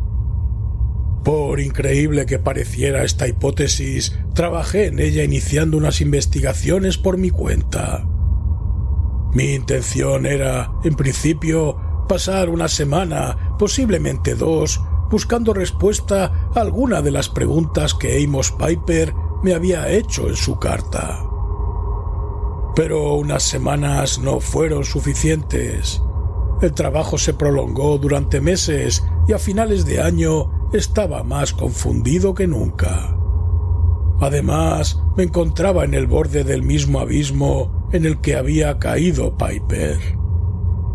Por increíble que pareciera esta hipótesis, trabajé en ella iniciando unas investigaciones por mi cuenta. Mi intención era, en principio, pasar una semana, posiblemente 2, buscando respuesta a alguna de las preguntas que Amos Piper me había hecho en su carta. Pero unas semanas no fueron suficientes. El trabajo se prolongó durante meses y a finales de año estaba más confundido que nunca. Además, me encontraba en el borde del mismo abismo en el que había caído Piper.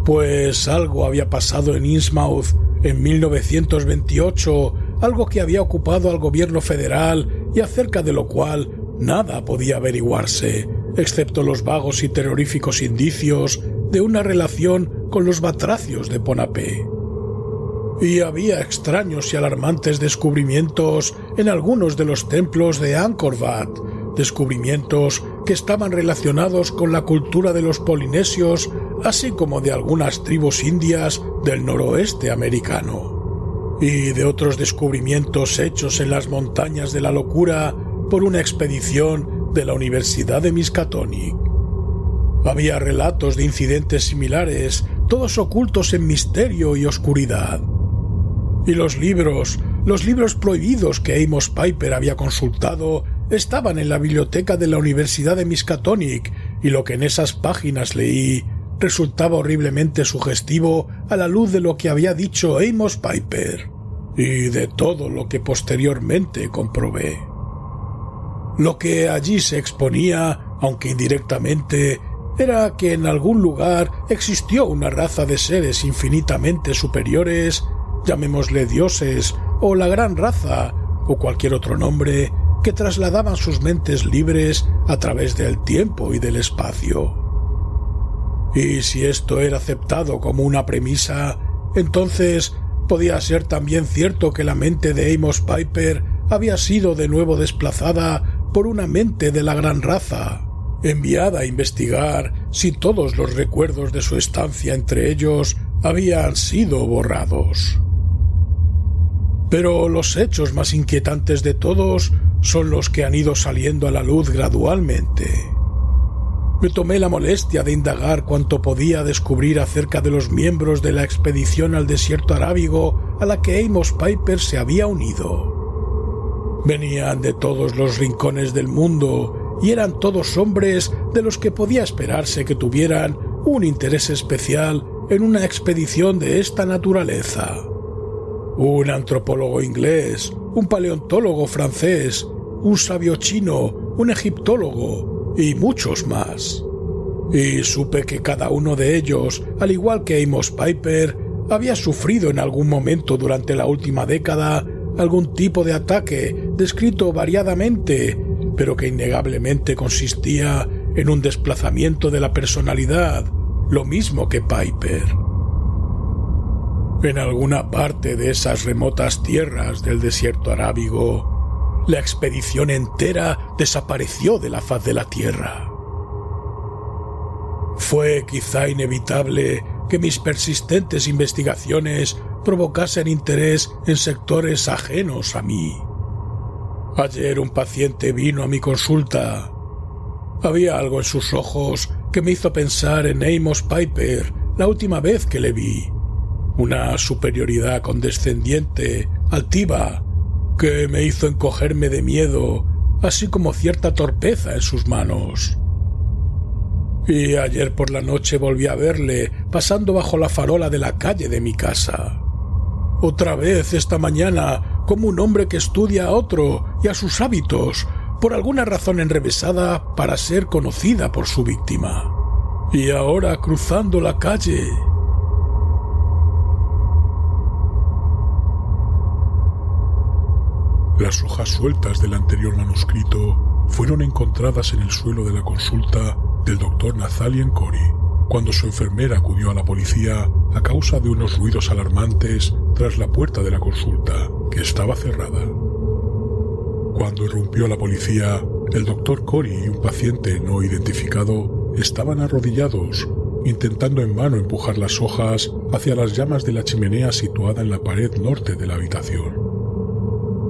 Pues algo había pasado en Innsmouth en 1928, algo que había ocupado al gobierno federal y acerca de lo cual nada podía averiguarse, excepto los vagos y terroríficos indicios de una relación con los batracios de Ponape. Y había extraños y alarmantes descubrimientos en algunos de los templos de Angkor Wat, descubrimientos que estaban relacionados con la cultura de los polinesios, así como de algunas tribus indias del noroeste americano, y de otros descubrimientos hechos en las montañas de la locura por una expedición de la Universidad de Miskatonic. Había relatos de incidentes similares, todos ocultos en misterio y oscuridad. Y los libros prohibidos que Amos Piper había consultado estaban en la biblioteca de la Universidad de Miskatonic, y lo que en esas páginas leí resultaba horriblemente sugestivo a la luz de lo que había dicho Amos Piper y de todo lo que posteriormente comprobé. Lo que allí se exponía, aunque indirectamente, era que en algún lugar existió una raza de seres infinitamente superiores, llamémosle dioses, o la gran raza, o cualquier otro nombre, que trasladaban sus mentes libres a través del tiempo y del espacio. Y si esto era aceptado como una premisa, entonces podía ser también cierto que la mente de Amos Piper había sido de nuevo desplazada por una mente de la gran raza, enviada a investigar si todos los recuerdos de su estancia entre ellos habían sido borrados. Pero los hechos más inquietantes de todos son los que han ido saliendo a la luz gradualmente. Me tomé la molestia de indagar cuanto podía descubrir acerca de los miembros de la expedición al desierto arábigo a la que Amos Piper se había unido. Venían de todos los rincones del mundo y eran todos hombres de los que podía esperarse que tuvieran un interés especial en una expedición de esta naturaleza. Un antropólogo inglés, un paleontólogo francés, un sabio chino, un egiptólogo y muchos más. Y supe que cada uno de ellos, al igual que Amos Piper, había sufrido en algún momento durante la última década algún tipo de ataque descrito variadamente, pero que innegablemente consistía en un desplazamiento de la personalidad, lo mismo que Piper. En alguna parte de esas remotas tierras del desierto arábigo, la expedición entera desapareció de la faz de la tierra. Fue quizá inevitable que mis persistentes investigaciones provocasen interés en sectores ajenos a mí. Ayer un paciente vino a mi consulta. Había algo en sus ojos que me hizo pensar en Amos Piper la última vez que le vi. Una superioridad condescendiente, altiva, que me hizo encogerme de miedo, así como cierta torpeza en sus manos. Y ayer por la noche volví a verle pasando bajo la farola de la calle de mi casa. Otra vez esta mañana, como un hombre que estudia a otro y a sus hábitos, por alguna razón enrevesada para ser conocida por su víctima. Y ahora cruzando la calle. Las hojas sueltas del anterior manuscrito fueron encontradas en el suelo de la consulta del Dr. Nathaniel Corey, cuando su enfermera acudió a la policía a causa de unos ruidos alarmantes tras la puerta de la consulta, que estaba cerrada. Cuando irrumpió la policía, el Dr. Corey y un paciente no identificado estaban arrodillados, intentando en vano empujar las hojas hacia las llamas de la chimenea situada en la pared norte de la habitación.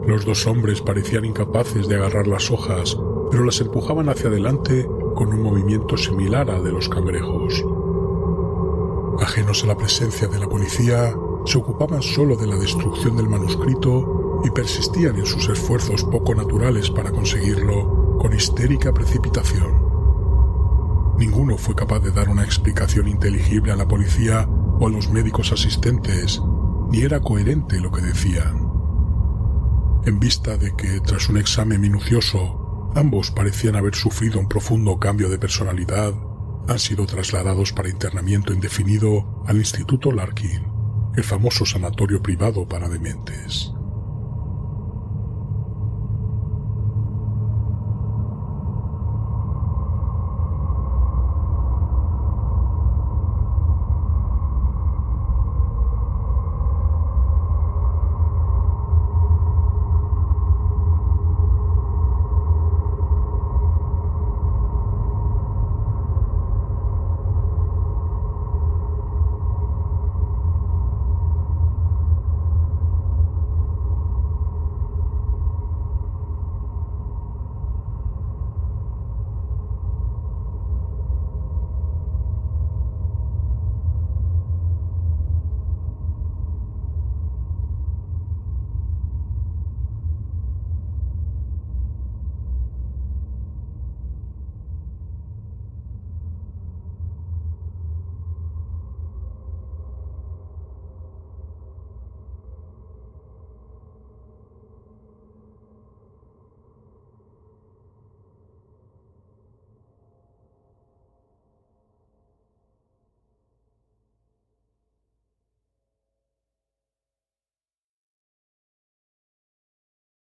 Los dos hombres parecían incapaces de agarrar las hojas, pero las empujaban hacia adelante con un movimiento similar al de los cangrejos. Ajenos a la presencia de la policía, se ocupaban solo de la destrucción del manuscrito y persistían en sus esfuerzos poco naturales para conseguirlo con histérica precipitación. Ninguno fue capaz de dar una explicación inteligible a la policía o a los médicos asistentes, ni era coherente lo que decían. En vista de que, tras un examen minucioso, ambos parecían haber sufrido un profundo cambio de personalidad, han sido trasladados para internamiento indefinido al Instituto Larkin, el famoso sanatorio privado para dementes.